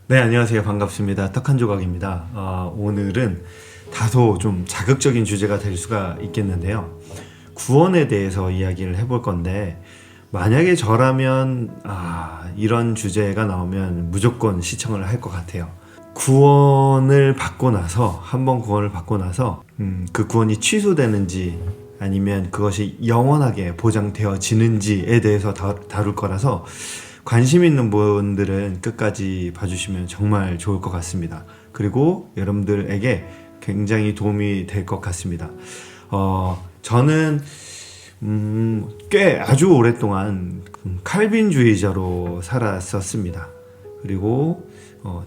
네, 안녕하세요. 반갑습니다. 떡한조각입니다. 오늘은 다소 좀 자극적인 주제가 될 수가 있겠는데요. 구원에 대해서 이야기를 해볼 건데, 만약에 저라면 이런 주제가 나오면 무조건 시청을 할 것 같아요. 구원을 받고 나서, 한번 구원을 받고 나서 그 구원이 취소되는지 아니면 그것이 영원하게 보장되어지는지에 대해서 다룰 거라서 관심 있는 분들은 끝까지 봐주시면 정말 좋을 것 같습니다. 그리고 여러분들에게 굉장히 도움이 될 것 같습니다. 저는 꽤 아주 오랫동안 칼빈주의자로 살았었습니다. 그리고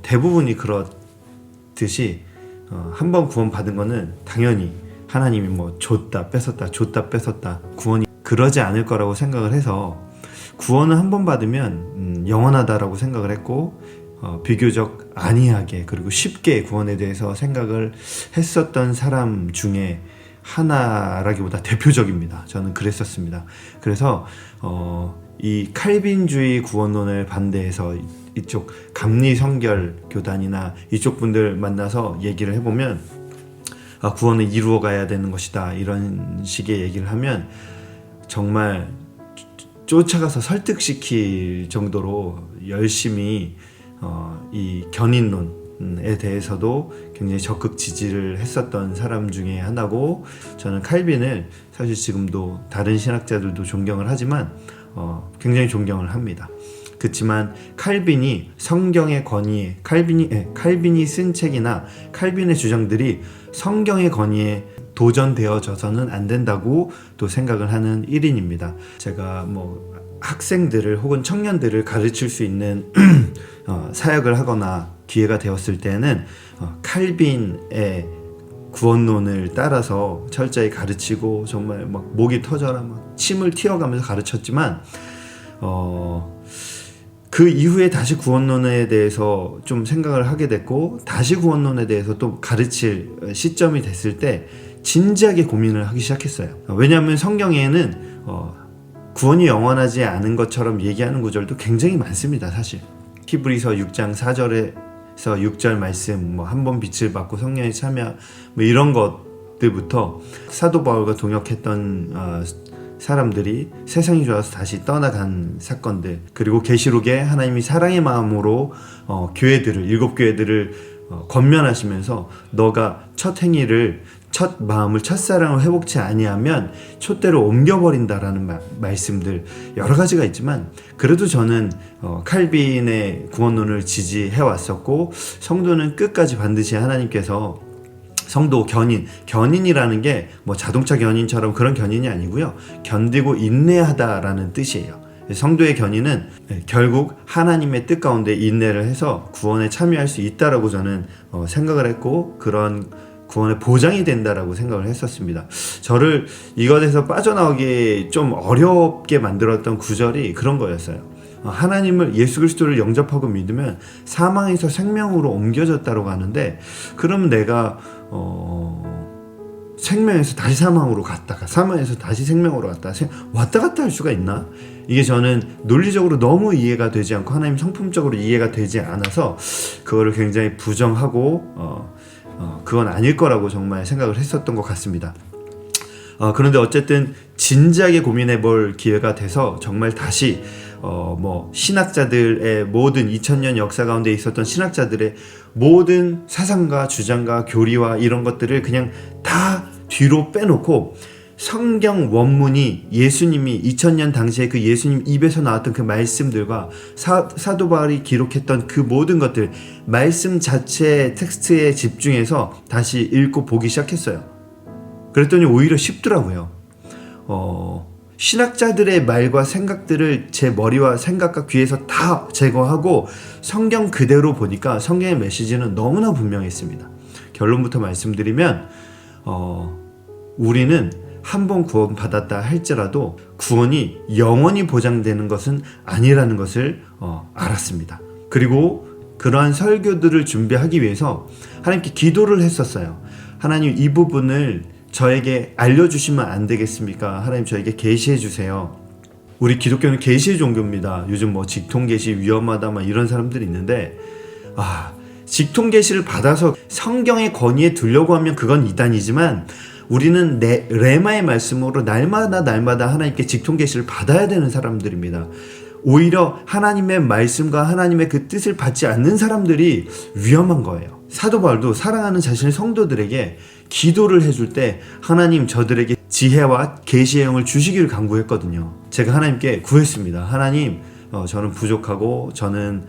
대부분이 그렇듯이 한번 구원 받은 거는 당연히 하나님이 줬다 뺐었다 구원이 그러지 않을 거라고 생각을 해서 구원을 한 번 받으면 영원하다라고 생각을 했고 비교적 안이하게 그리고 쉽게 구원에 대해서 생각을 했었던 사람 중에 하나라기보다 대표적입니다. 저는 그랬었습니다. 그래서 이 칼빈주의 구원론을 반대해서 이쪽 감리성결 교단이나 이쪽 분들 만나서 얘기를 해보면 구원을 이루어 가야 되는 것이다 이런 식의 얘기를 하면 정말 쫓아가서 설득시킬 정도로 열심히 이 견인론에 대해서도 굉장히 적극 지지를 했었던 사람 중에 하나고, 저는 칼빈을 사실 지금도 다른 신학자들도 존경을 하지만 굉장히 존경을 합니다. 그렇지만 칼빈이 성경의 권위에 칼빈이 쓴 책이나 칼빈의 주장들이 성경의 권위에 도전되어져서는 안 된다고 또 생각을 하는 1인입니다. 제가 학생들을 혹은 청년들을 가르칠 수 있는 사역을 하거나 기회가 되었을 때는 칼빈의 구원론을 따라서 철저히 가르치고 정말 목이 터져라 침을 튀어가면서 가르쳤지만 그 이후에 다시 구원론에 대해서 좀 생각을 하게 됐고, 다시 구원론에 대해서 또 가르칠 시점이 됐을 때 진지하게 고민을 하기 시작했어요. 왜냐하면 성경에는 구원이 영원하지 않은 것처럼 얘기하는 구절도 굉장히 많습니다. 사실 히브리서 6장 4절에서 6절 말씀 한 번 빛을 받고 성령에 참여 이런 것들부터 사도 바울과 동역했던 사람들이 세상이 좋아서 다시 떠나간 사건들, 그리고 계시록에 하나님이 사랑의 마음으로 교회들을 7교회들을 권면하시면서 너가 첫 행위를 첫 마음을 첫사랑을 회복치 아니하면 촛대로 옮겨버린다라는 말씀들 여러 가지가 있지만, 그래도 저는 칼빈의 구원론을 지지해왔었고, 성도는 끝까지 반드시 하나님께서 성도 견인이라는 게 자동차 견인처럼 그런 견인이 아니고요, 견디고 인내하다라는 뜻이에요. 성도의 견인은 결국 하나님의 뜻 가운데 인내를 해서 구원에 참여할 수 있다라고 저는 생각을 했고, 그런 구원의 보장이 된다라고 생각을 했었습니다. 저를 이것에서 빠져나오기 좀 어렵게 만들었던 구절이 그런 거였어요. 하나님을, 예수 그리스도를 영접하고 믿으면 사망에서 생명으로 옮겨졌다고 하는데, 그럼 내가 생명에서 다시 사망으로 갔다가 사망에서 다시 생명으로 왔다 갔다 할 수가 있나? 이게 저는 논리적으로 너무 이해가 되지 않고 하나님 성품적으로 이해가 되지 않아서 그거를 굉장히 부정하고 그건 아닐 거라고 정말 생각을 했었던 것 같습니다. 그런데 어쨌든 진지하게 고민해 볼 기회가 돼서 정말 다시 신학자들의 모든 2000년 역사 가운데 있었던 신학자들의 모든 사상과 주장과 교리와 이런 것들을 그냥 다 뒤로 빼놓고 성경 원문이 예수님이 2000년 당시에 그 예수님 입에서 나왔던 그 말씀들과 사도 바울이 기록했던 그 모든 것들, 말씀 자체의 텍스트에 집중해서 다시 읽고 보기 시작했어요. 그랬더니 오히려 쉽더라고요. 신학자들의 말과 생각들을 제 머리와 생각과 귀에서 다 제거하고 성경 그대로 보니까 성경의 메시지는 너무나 분명했습니다. 결론부터 말씀드리면 우리는 한번 구원 받았다 할지라도 구원이 영원히 보장되는 것은 아니라는 것을 알았습니다. 그리고 그러한 설교들을 준비하기 위해서 하나님께 기도를 했었어요. 하나님, 이 부분을 저에게 알려주시면 안 되겠습니까? 하나님, 저에게 계시해 주세요. 우리 기독교는 계시의 종교입니다. 요즘 직통 계시 위험하다 이런 사람들이 있는데 직통 계시를 받아서 성경의 권위에 두려고 하면 그건 이단이지만 우리는 레마의 말씀으로 날마다 하나님께 직통 계시를 받아야 되는 사람들입니다. 오히려 하나님의 말씀과 하나님의 그 뜻을 받지 않는 사람들이 위험한 거예요. 사도 바울도 사랑하는 자신의 성도들에게 기도를 해줄 때 하나님 저들에게 지혜와 계시의 영을 주시기를 간구했거든요. 제가 하나님께 구했습니다. 하나님, 저는 부족하고 저는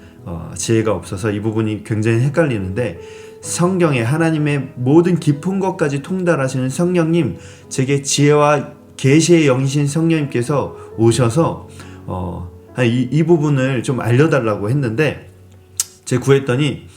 지혜가 없어서 이 부분이 굉장히 헷갈리는데 성경에 하나님의 모든 깊은 것까지 통달하시는 성령님, 제게 지혜와 계시의 영이신 성령님께서 오셔서 이 부분을 좀 알려달라고 했는데 제가 구했더니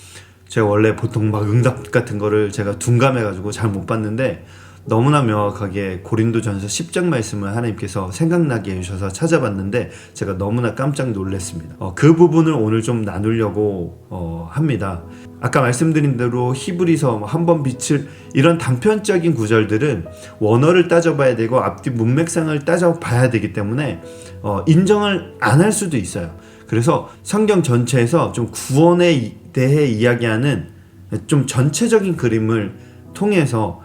제가 원래 보통 막 응답 같은 거를 제가 둔감해가지고 잘 못 봤는데 너무나 명확하게 고린도전서 10장 말씀을 하나님께서 생각나게 해주셔서 찾아봤는데 제가 너무나 깜짝 놀랐습니다. 그 부분을 오늘 좀 나누려고 합니다. 아까 말씀드린 대로 히브리서 한번 빛을 이런 단편적인 구절들은 원어를 따져봐야 되고 앞뒤 문맥상을 따져봐야 되기 때문에 인정을 안 할 수도 있어요. 그래서 성경 전체에서 좀 구원에 대해 이야기하는 좀 전체적인 그림을 통해서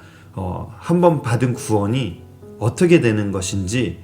한번 받은 구원이 어떻게 되는 것인지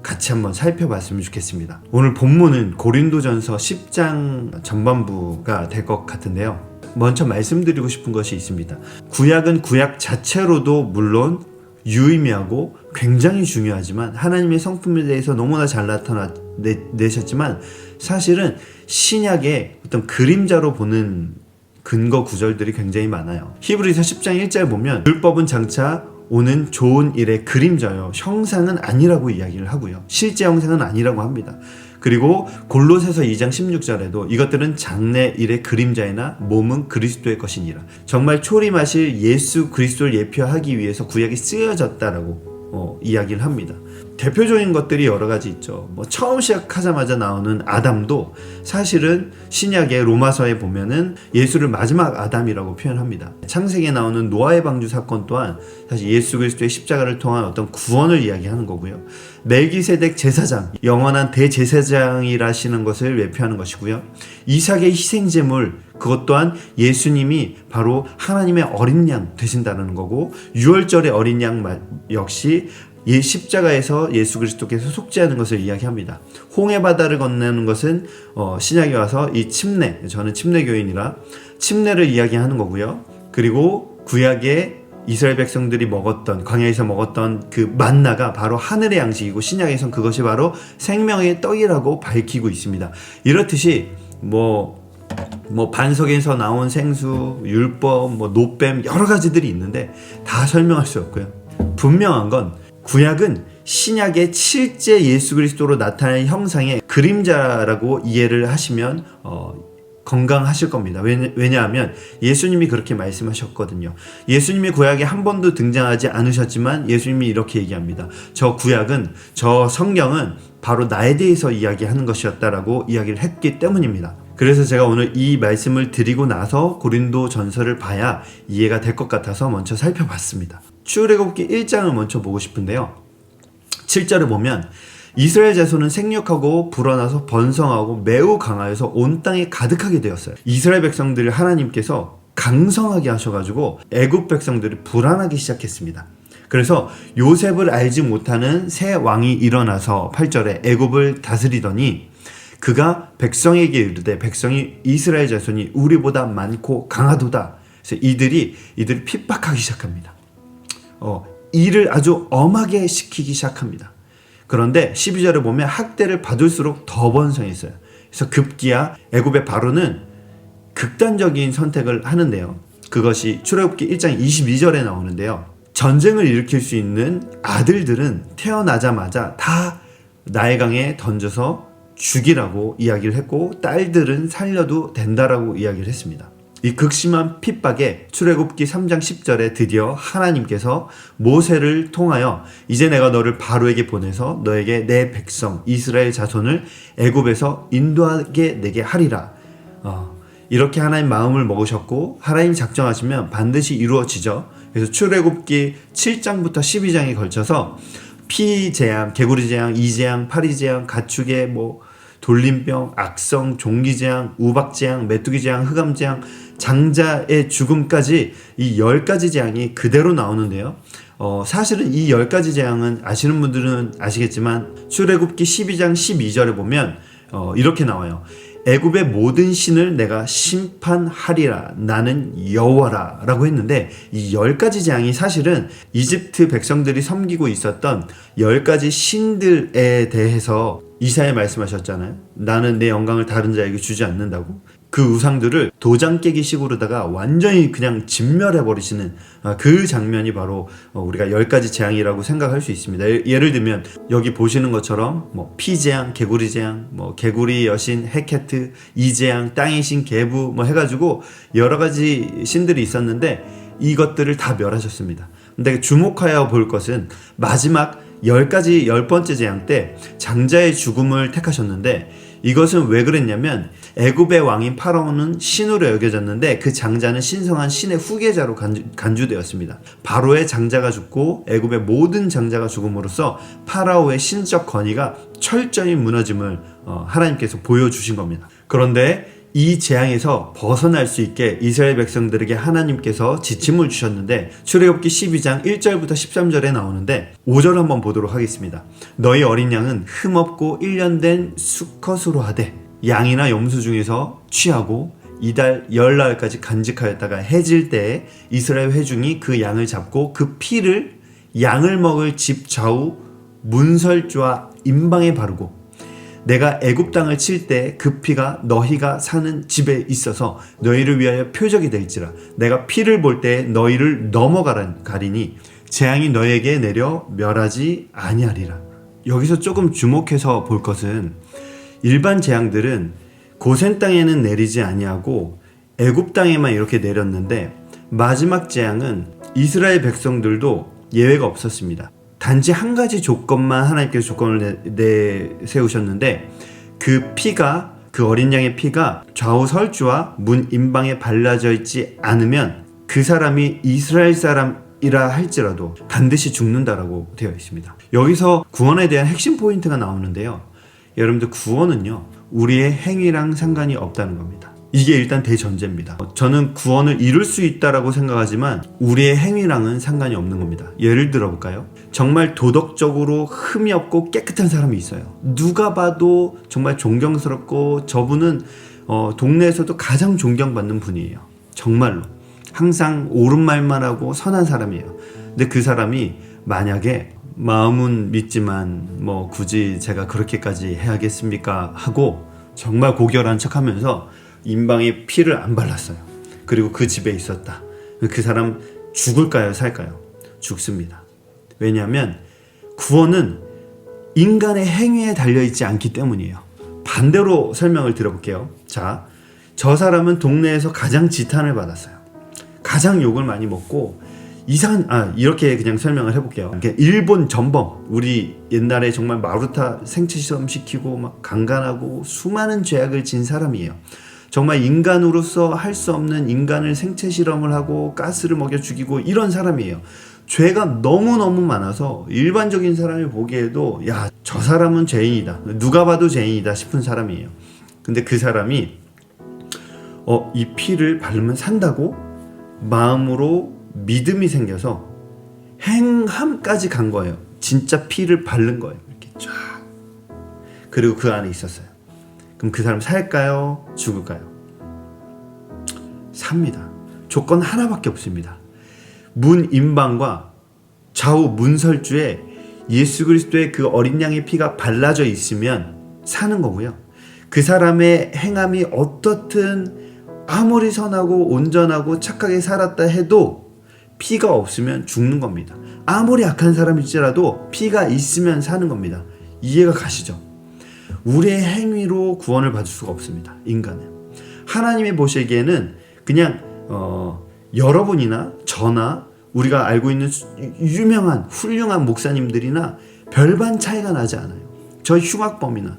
같이 한번 살펴봤으면 좋겠습니다. 오늘 본문은 고린도전서 10장 전반부가 될 것 같은데요. 먼저 말씀드리고 싶은 것이 있습니다. 구약은 구약 자체로도 물론 유의미하고 굉장히 중요하지만 하나님의 성품에 대해서 너무나 잘 나타내셨지만 사실은 신약의 어떤 그림자로 보는 근거 구절들이 굉장히 많아요. 히브리서 10장 1절 보면 율법은 장차 오는 좋은 일의 그림자요 형상은 아니라고 이야기를 하고요. 실제 형상은 아니라고 합니다. 그리고 골로새서 2장 16절에도 이것들은 장래 일의 그림자이나 몸은 그리스도의 것이니라. 정말 초림하실 예수 그리스도를 예표하기 위해서 구약이 쓰여졌다라고 이야기를 합니다. 대표적인 것들이 여러 가지 있죠. 처음 시작하자마자 나오는 아담도 사실은 신약의 로마서에 보면은 예수를 마지막 아담이라고 표현합니다. 창세기에 나오는 노아의 방주 사건 또한 사실 예수 그리스도의 십자가를 통한 어떤 구원을 이야기하는 거고요. 멜기세덱 제사장, 영원한 대제사장이라시는 것을 외표하는 것이고요. 이삭의 희생제물, 그것 또한 예수님이 바로 하나님의 어린 양 되신다는 거고, 유월절의 어린 양 역시 십자가에서 예수 그리스도께서 속죄하는 것을 이야기합니다. 홍해 바다를 건너는 것은 신약에 와서 이 침례, 저는 침례교인이라 침례를 이야기하는 거고요. 그리고 구약에 이스라엘 백성들이 먹었던, 광야에서 먹었던 그 만나가 바로 하늘의 양식이고 신약에선 그것이 바로 생명의 떡이라고 밝히고 있습니다. 이렇듯이 반석에서 나온 생수, 율법, 노뱀 여러 가지들이 있는데 다 설명할 수 없고요. 분명한 건 구약은 신약의 실제 예수 그리스도로 나타나는 형상의 그림자라고 이해를 하시면 건강하실 겁니다. 왜냐하면 예수님이 그렇게 말씀하셨거든요. 예수님이 구약에 한 번도 등장하지 않으셨지만 예수님이 이렇게 얘기합니다. 저 구약은, 저 성경은 바로 나에 대해서 이야기하는 것이었다라고 이야기를 했기 때문입니다. 그래서 제가 오늘 이 말씀을 드리고 나서 고린도 전서를 봐야 이해가 될 것 같아서 먼저 살펴봤습니다. 출애굽기 1장을 먼저 보고 싶은데요. 7절을 보면 이스라엘 자손은 생육하고 불어나서 번성하고 매우 강하여서 온 땅에 가득하게 되었어요. 이스라엘 백성들을 하나님께서 강성하게 하셔가지고 애굽 백성들이 불안하기 시작했습니다. 그래서 요셉을 알지 못하는 새 왕이 일어나서 8절에 애굽을 다스리더니 그가 백성에게 이르되 백성이 이스라엘 자손이 우리보다 많고 강하도다. 그래서 이들이 핍박하기 시작합니다. 일을 아주 엄하게 시키기 시작합니다. 그런데 12절을 보면 학대를 받을수록 더 번성했어요. 그래서 급기야 애굽의 바로는 극단적인 선택을 하는데요. 그것이 출애굽기 1장 22절에 나오는데요. 전쟁을 일으킬 수 있는 아들들은 태어나자마자 다 나일강에 던져서 죽이라고 이야기를 했고 딸들은 살려도 된다라고 이야기를 했습니다. 이 극심한 핍박에 출애굽기 3장 10절에 드디어 하나님께서 모세를 통하여 이제 내가 너를 바로에게 보내서 너에게 내 백성 이스라엘 자손을 애굽에서 인도하게 내게 하리라. 이렇게 하나님 마음을 먹으셨고 하나님 작정하시면 반드시 이루어지죠. 그래서 출애굽기 7장부터 12장에 걸쳐서 피 재앙, 개구리 재앙, 이 재앙, 파리 재앙, 가축의 돌림병, 악성, 종기재앙, 우박재앙, 메뚜기재앙, 흑암재앙, 장자의 죽음까지 이 10가지 재앙이 그대로 나오는데요. 사실은 이 10가지 재앙은 아시는 분들은 아시겠지만 출애굽기 12장 12절에 보면 이렇게 나와요. 애굽의 모든 신을 내가 심판하리라 나는 여호와라 라고 했는데, 이 10가지 재앙이 사실은 이집트 백성들이 섬기고 있었던 10가지 신들에 대해서 이사야 말씀하셨잖아요. 나는 내 영광을 다른 자에게 주지 않는다고. 그 우상들을 도장 깨기 식으로다가 완전히 그냥 진멸해버리시는 그 장면이 바로 우리가 10가지 재앙이라고 생각할 수 있습니다. 예를 들면 여기 보시는 것처럼 피재앙, 개구리 재앙, 개구리 여신, 헤케트, 이재앙, 땅의 신, 개부 해가지고 여러 가지 신들이 있었는데 이것들을 다 멸하셨습니다. 근데 주목하여 볼 것은 마지막 10번째 재앙 때 장자의 죽음을 택하셨는데, 이것은 왜 그랬냐면 애굽의 왕인 파라오는 신으로 여겨졌는데 그 장자는 신성한 신의 후계자로 간주되었습니다. 바로의 장자가 죽고 애굽의 모든 장자가 죽음으로써 파라오의 신적 권위가 철저히 무너짐을 하나님께서 보여주신 겁니다. 그런데 이 재앙에서 벗어날 수 있게 이스라엘 백성들에게 하나님께서 지침을 주셨는데, 출애굽기 12장 1절부터 13절에 나오는데 5절 한번 보도록 하겠습니다. 너희 어린 양은 흠없고 1년 된 수컷으로 하되 양이나 염소 중에서 취하고 이달 열날까지 간직하였다가 해질 때에 이스라엘 회중이 그 양을 잡고 그 피를 양을 먹을 집 좌우 문설주와 임방에 바르고 내가 애굽 땅을 칠 때 그 피가 너희가 사는 집에 있어서 너희를 위하여 표적이 될지라. 내가 피를 볼 때 너희를 넘어가리니 재앙이 너희에게 내려 멸하지 아니하리라. 여기서 조금 주목해서 볼 것은 일반 재앙들은 고센 땅에는 내리지 아니하고 애굽 땅에만 이렇게 내렸는데, 마지막 재앙은 이스라엘 백성들도 예외가 없었습니다. 단지 한 가지 조건만 하나님께서 조건을 내세우셨는데, 그 피가, 그 어린 양의 피가 좌우 설주와 문 임방에 발라져 있지 않으면 그 사람이 이스라엘 사람이라 할지라도 반드시 죽는다라고 되어 있습니다. 여기서 구원에 대한 핵심 포인트가 나오는데요. 여러분들, 구원은요 우리의 행위랑 상관이 없다는 겁니다. 이게 일단 대전제입니다. 저는 구원을 이룰 수 있다라고 생각하지만 우리의 행위랑은 상관이 없는 겁니다. 예를 들어 볼까요? 정말 도덕적으로 흠이 없고 깨끗한 사람이 있어요. 누가 봐도 정말 존경스럽고 저분은 동네에서도 가장 존경받는 분이에요. 정말로 항상 옳은 말만 하고 선한 사람이에요. 근데 그 사람이 만약에 마음은 믿지만 굳이 제가 그렇게까지 해야겠습니까 하고 정말 고결한 척하면서 임방에 피를 안 발랐어요. 그리고 그 집에 있었다. 그 사람 죽을까요? 살까요? 죽습니다. 왜냐하면 구원은 인간의 행위에 달려있지 않기 때문이에요. 반대로 설명을 드려볼게요. 자, 저 사람은 동네에서 가장 지탄을 받았어요. 가장 욕을 많이 먹고 이렇게 그냥 설명을 해볼게요. 일본 전범, 우리 옛날에 정말 마루타 생체 실험 시키고 막 강간하고 수많은 죄악을 진 사람이에요. 정말 인간으로서 할 수 없는 인간을 생체 실험을 하고 가스를 먹여 죽이고 이런 사람이에요. 죄가 너무너무 많아서 일반적인 사람이 보기에도 야, 저 사람은 죄인이다, 누가 봐도 죄인이다 싶은 사람이에요. 근데 그 사람이 이 피를 바르면 산다고 마음으로 믿음이 생겨서 행함까지 간 거예요. 진짜 피를 바른 거예요. 이렇게 쫙. 그리고 그 안에 있었어요. 그럼 그 사람 살까요? 죽을까요? 삽니다. 조건 하나밖에 없습니다. 문 임방과 좌우 문설주에 예수 그리스도의 그 어린 양의 피가 발라져 있으면 사는 거고요. 그 사람의 행함이 어떻든 아무리 선하고 온전하고 착하게 살았다 해도 피가 없으면 죽는 겁니다. 아무리 악한 사람일지라도 피가 있으면 사는 겁니다. 이해가 가시죠? 우리의 행위로 구원을 받을 수가 없습니다. 인간은. 하나님이 보시기에는 그냥 여러분이나 저나 우리가 알고 있는 유명한 훌륭한 목사님들이나 별반 차이가 나지 않아요. 저 흉악범이나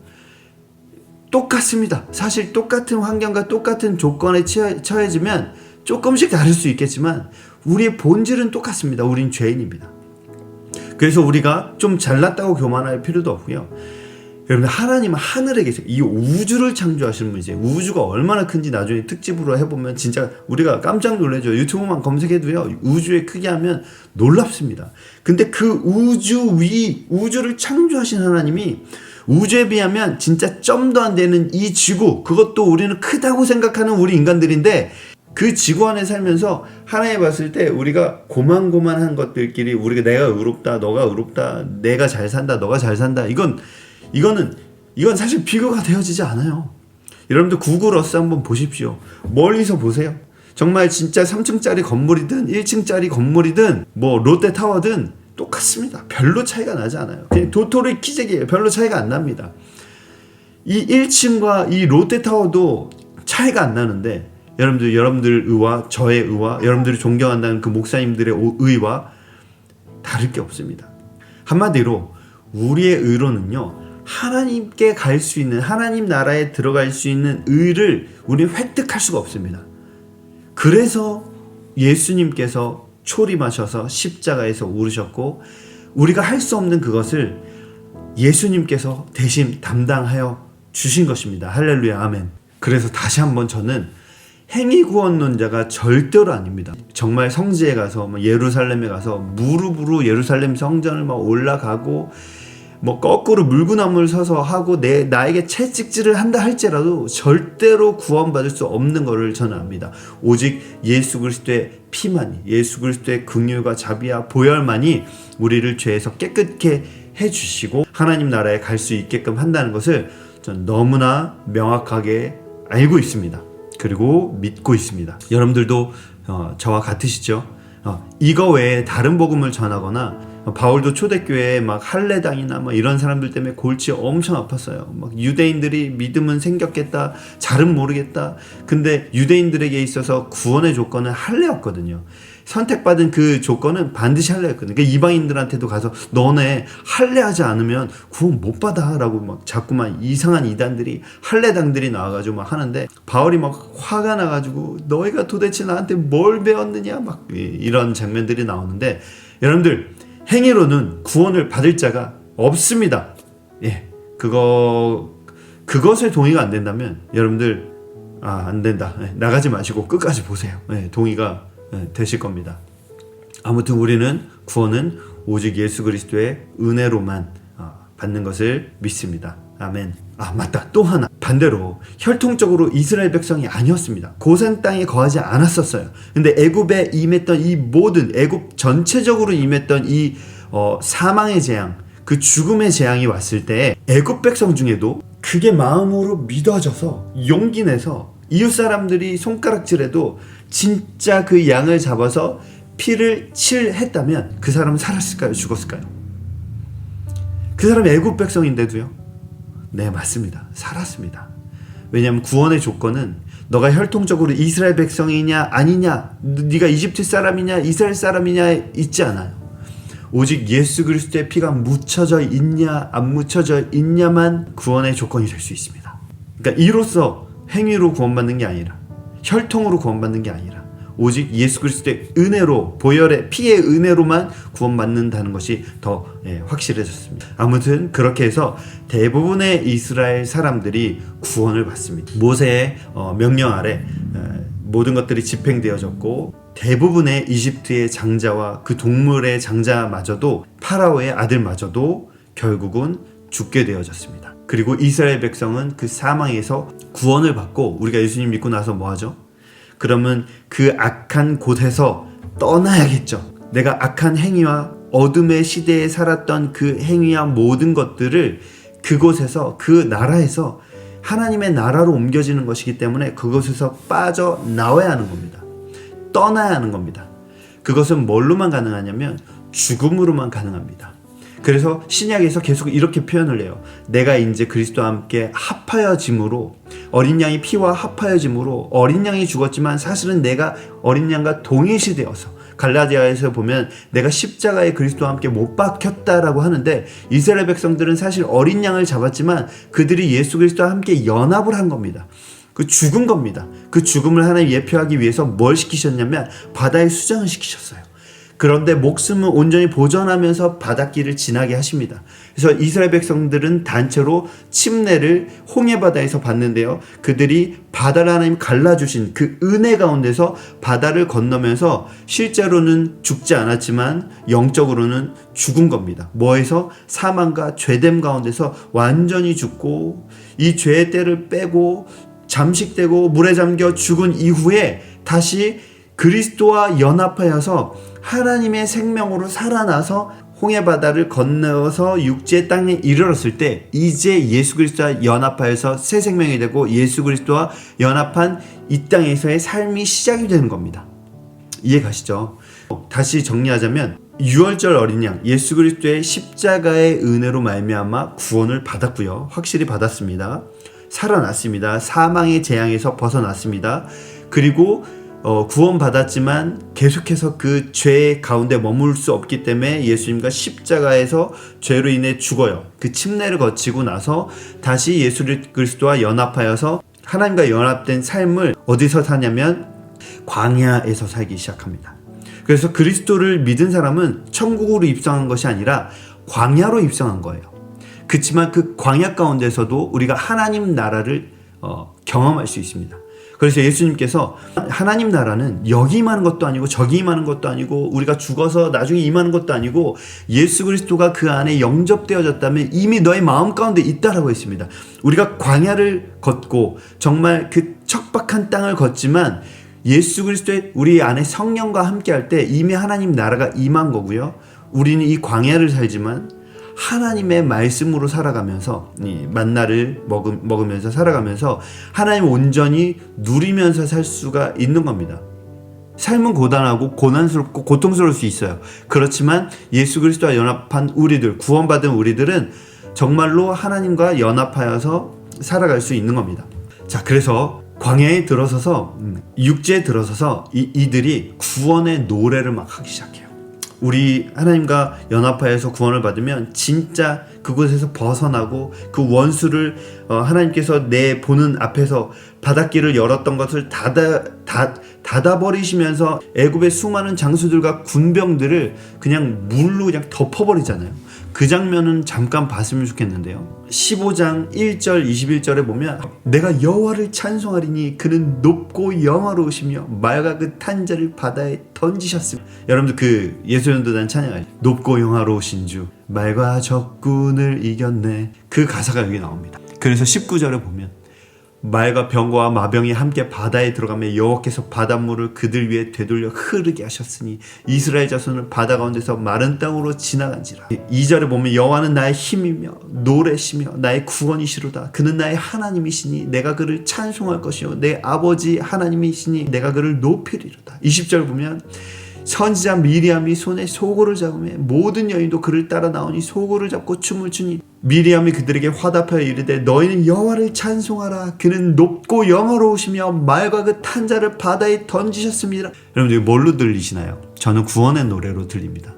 똑같습니다. 사실 똑같은 환경과 똑같은 조건에 처해지면 조금씩 다를 수 있겠지만 우리의 본질은 똑같습니다. 우린 죄인입니다. 그래서 우리가 좀 잘났다고 교만할 필요도 없고요. 여러분, 하나님은 하늘에 계세요. 이 우주를 창조하시는 분이세요. 우주가 얼마나 큰지 나중에 특집으로 해보면 진짜 우리가 깜짝 놀라죠. 유튜브만 검색해도요, 우주의 크기 하면 놀랍습니다. 근데 그 우주를 창조하신 하나님이 우주에 비하면 진짜 점도 안 되는 이 지구, 그것도 우리는 크다고 생각하는 우리 인간들인데, 그 지구 안에 살면서 하나님 봤을 때 우리가 고만고만한 것들끼리 우리가 내가 의롭다, 너가 의롭다, 내가 잘 산다, 너가 잘 산다, 이건 사실 비교가 되어지지 않아요. 여러분들 구글 어스 한번 보십시오. 멀리서 보세요. 정말 진짜 3층짜리 건물이든 1층짜리 건물이든 뭐 롯데타워든 똑같습니다. 별로 차이가 나지 않아요. 그냥 도토리 키재기예요. 별로 차이가 안 납니다. 이 1층과 이 롯데타워도 차이가 안 나는데, 여러분들 의와 저의 의와 여러분들이 존경한다는 그 목사님들의 의와 다를 게 없습니다. 한마디로 우리의 의로는요, 하나님께 갈 수 있는, 하나님 나라에 들어갈 수 있는 의를 우리는 획득할 수가 없습니다. 그래서 예수님께서 초림하셔서 십자가에서 오르셨고, 우리가 할 수 없는 그것을 예수님께서 대신 담당하여 주신 것입니다. 할렐루야, 아멘. 그래서 다시 한번 저는 행위 구원론자가 절대로 아닙니다. 정말 성지에 가서, 예루살렘에 가서 무릎으로 예루살렘 성전을 막 올라가고, 뭐 거꾸로 물구나무를 서서 하고 나에게 채찍질을 한다 할지라도 절대로 구원받을 수 없는 것을 저는 압니다. 오직 예수 그리스도의 피만이, 예수 그리스도의 긍휼과 자비와 보혈만이 우리를 죄에서 깨끗게 해주시고 하나님 나라에 갈 수 있게끔 한다는 것을 저는 너무나 명확하게 알고 있습니다. 그리고 믿고 있습니다. 여러분들도 저와 같으시죠? 이거 외에 다른 복음을 전하거나, 바울도 초대교회에 막 할례당이나 뭐 이런 사람들 때문에 골치 엄청 아팠어요. 막 유대인들이 믿음은 생겼겠다, 잘은 모르겠다. 근데 유대인들에게 있어서 구원의 조건은 할례였거든요. 선택받은 그 조건은 반드시 할례였거든요. 그러니까 이방인들한테도 가서 너네 할례하지 않으면 구원 못 받아 라고 막 자꾸만 이상한 이단들이, 할례당들이 나와가지고 막 하는데, 바울이 막 화가 나가지고 너희가 도대체 나한테 뭘 배웠느냐 막 이런 장면들이 나오는데, 여러분들 행위로는 구원을 받을 자가 없습니다. 예, 그것에 동의가 안 된다면 여러분들 안 된다. 나가지 마시고 끝까지 보세요. 동의가 되실 겁니다. 아무튼 우리는 구원은 오직 예수 그리스도의 은혜로만 받는 것을 믿습니다. 아멘. 맞다. 또 하나. 반대로 혈통적으로 이스라엘 백성이 아니었습니다. 고센 땅에 거하지 않았었어요. 근데 애굽에 임했던 이 모든, 애굽 전체적으로 임했던 이 사망의 재앙, 그 죽음의 재앙이 왔을 때 애굽 백성 중에도 그게 마음으로 믿어져서 용기 내서 이웃 사람들이 손가락질해도 진짜 그 양을 잡아서 피를 칠했다면 그 사람은 살았을까요? 죽었을까요? 그 사람이 애굽 백성인데도요? 네, 맞습니다. 살았습니다. 왜냐하면 구원의 조건은 너가 혈통적으로 이스라엘 백성이냐 아니냐, 네가 이집트 사람이냐 이스라엘 사람이냐 있지 않아요. 오직 예수 그리스도의 피가 묻혀져 있냐 안 묻혀져 있냐만 구원의 조건이 될 수 있습니다. 그러니까 이로써 행위로 구원받는 게 아니라, 혈통으로 구원받는 게 아니라 오직 예수 그리스도의 은혜로, 보혈의 피의 은혜로만 구원받는다는 것이 더 확실해졌습니다. 아무튼 그렇게 해서 대부분의 이스라엘 사람들이 구원을 받습니다. 모세의 명령 아래 모든 것들이 집행되어졌고, 대부분의 이집트의 장자와 그 동물의 장자마저도, 파라오의 아들마저도 결국은 죽게 되어졌습니다. 그리고 이스라엘 백성은 그 사망에서 구원을 받고, 우리가 예수님 믿고 나서 뭐 하죠? 그러면 그 악한 곳에서 떠나야겠죠. 내가 악한 행위와 어둠의 시대에 살았던 그 행위와 모든 것들을 그곳에서, 그 나라에서 하나님의 나라로 옮겨지는 것이기 때문에 그곳에서 빠져나와야 하는 겁니다. 떠나야 하는 겁니다. 그것은 뭘로만 가능하냐면 죽음으로만 가능합니다. 그래서 신약에서 계속 이렇게 표현을 해요. 내가 이제 그리스도와 함께 합하여짐으로, 어린 양이 피와 합하여짐으로, 어린 양이 죽었지만 사실은 내가 어린 양과 동일시 되어서, 갈라디아에서 보면 내가 십자가에 그리스도와 함께 못 박혔다라고 하는데, 이스라엘 백성들은 사실 어린 양을 잡았지만 그들이 예수 그리스도와 함께 연합을 한 겁니다. 그 죽은 겁니다. 그 죽음을 하나님 예표하기 위해서 뭘 시키셨냐면 바다에 수장을 시키셨어요. 그런데 목숨은 온전히 보존하면서 바닷길을 지나게 하십니다. 그래서 이스라엘 백성들은 단체로 침례를 홍해바다에서 받는데요. 그들이 바다를 하나님 갈라주신 그 은혜 가운데서 바다를 건너면서 실제로는 죽지 않았지만 영적으로는 죽은 겁니다. 뭐에서? 사망과 죄됨 가운데서 완전히 죽고 이 죄의 때를 빼고 잠식되고 물에 잠겨 죽은 이후에 다시 그리스도와 연합하여서 하나님의 생명으로 살아나서 홍해바다를 건너서 육지의 땅에 이르렀을 때 이제 예수 그리스도와 연합하여서 새 생명이 되고 예수 그리스도와 연합한 이 땅에서의 삶이 시작이 되는 겁니다. 이해 가시죠? 다시 정리하자면 유월절 어린 양 예수 그리스도의 십자가의 은혜로 말미암아 구원을 받았고요. 확실히 받았습니다. 살아났습니다. 사망의 재앙에서 벗어났습니다. 그리고 구원받았지만 계속해서 그 죄 가운데 머물 수 없기 때문에 예수님과 십자가에서 죄로 인해 죽어요. 그 침례를 거치고 나서 다시 예수 그리스도와 연합하여서 하나님과 연합된 삶을 어디서 사냐면 광야에서 살기 시작합니다. 그래서 그리스도를 믿은 사람은 천국으로 입성한 것이 아니라 광야로 입성한 거예요. 그렇지만 그 광야 가운데서도 우리가 하나님 나라를 경험할 수 있습니다. 그래서 예수님께서 하나님 나라는 여기 임하는 것도 아니고 저기 임하는 것도 아니고 우리가 죽어서 나중에 임하는 것도 아니고 예수 그리스도가 그 안에 영접되어졌다면 이미 너의 마음 가운데 있다라고 했습니다. 우리가 광야를 걷고 정말 그 척박한 땅을 걷지만 예수 그리스도의 우리 안에 성령과 함께 할 때 이미 하나님 나라가 임한 거고요. 우리는 이 광야를 살지만 하나님의 말씀으로 살아가면서 이 만나를 먹으면서 살아가면서 하나님 온전히 누리면서 살 수가 있는 겁니다. 삶은 고단하고 고난스럽고 고통스러울 수 있어요. 그렇지만 예수 그리스도와 연합한 우리들, 구원받은 우리들은 정말로 하나님과 연합하여서 살아갈 수 있는 겁니다. 자, 그래서 광야에 들어서서 육지에 들어서서 이들이 구원의 노래를 막 하기 시작해요. 우리 하나님과 연합하여서 구원을 받으면 진짜 그곳에서 벗어나고 그 원수를 하나님께서 내 보는 앞에서 바닷길을 열었던 것을 닫아버리시면서 애굽의 수많은 장수들과 군병들을 그냥 물로 그냥 덮어버리잖아요. 그 장면은 잠깐 봤으면 좋겠는데요. 15장 1절 21절에 보면 내가 여호와를 찬송하리니 그는 높고 영화로우시며 말과 그 탄자를 바다에 던지셨으며 여러분들 그 예수연도단 찬양할 높고 영화로우신 주 말과 적군을 이겼네 그 가사가 여기 나옵니다. 그래서 19절에 보면 말과 병거와 마병이 함께 바다에 들어가며 여호와께서 바닷물을 그들 위에 되돌려 흐르게 하셨으니 이스라엘 자손은 바다 가운데서 마른 땅으로 지나간지라. 2절에 보면 여호와는 나의 힘이며 노래시며 나의 구원이시로다. 그는 나의 하나님이시니 내가 그를 찬송할 것이요 내 아버지 하나님이시니 내가 그를 높이리로다. 20절 보면 선지자 미리암이 손에 소고를 잡으며 모든 여인도 그를 따라 나오니 소고를 잡고 춤을 추니 미리암이 그들에게 화답하여 이르되 너희는 여호와를 찬송하라. 그는 높고 영화로우시며 말과 그 탄자를 바다에 던지셨습니다. 여러분들 뭘로 들리시나요? 저는 구원의 노래로 들립니다.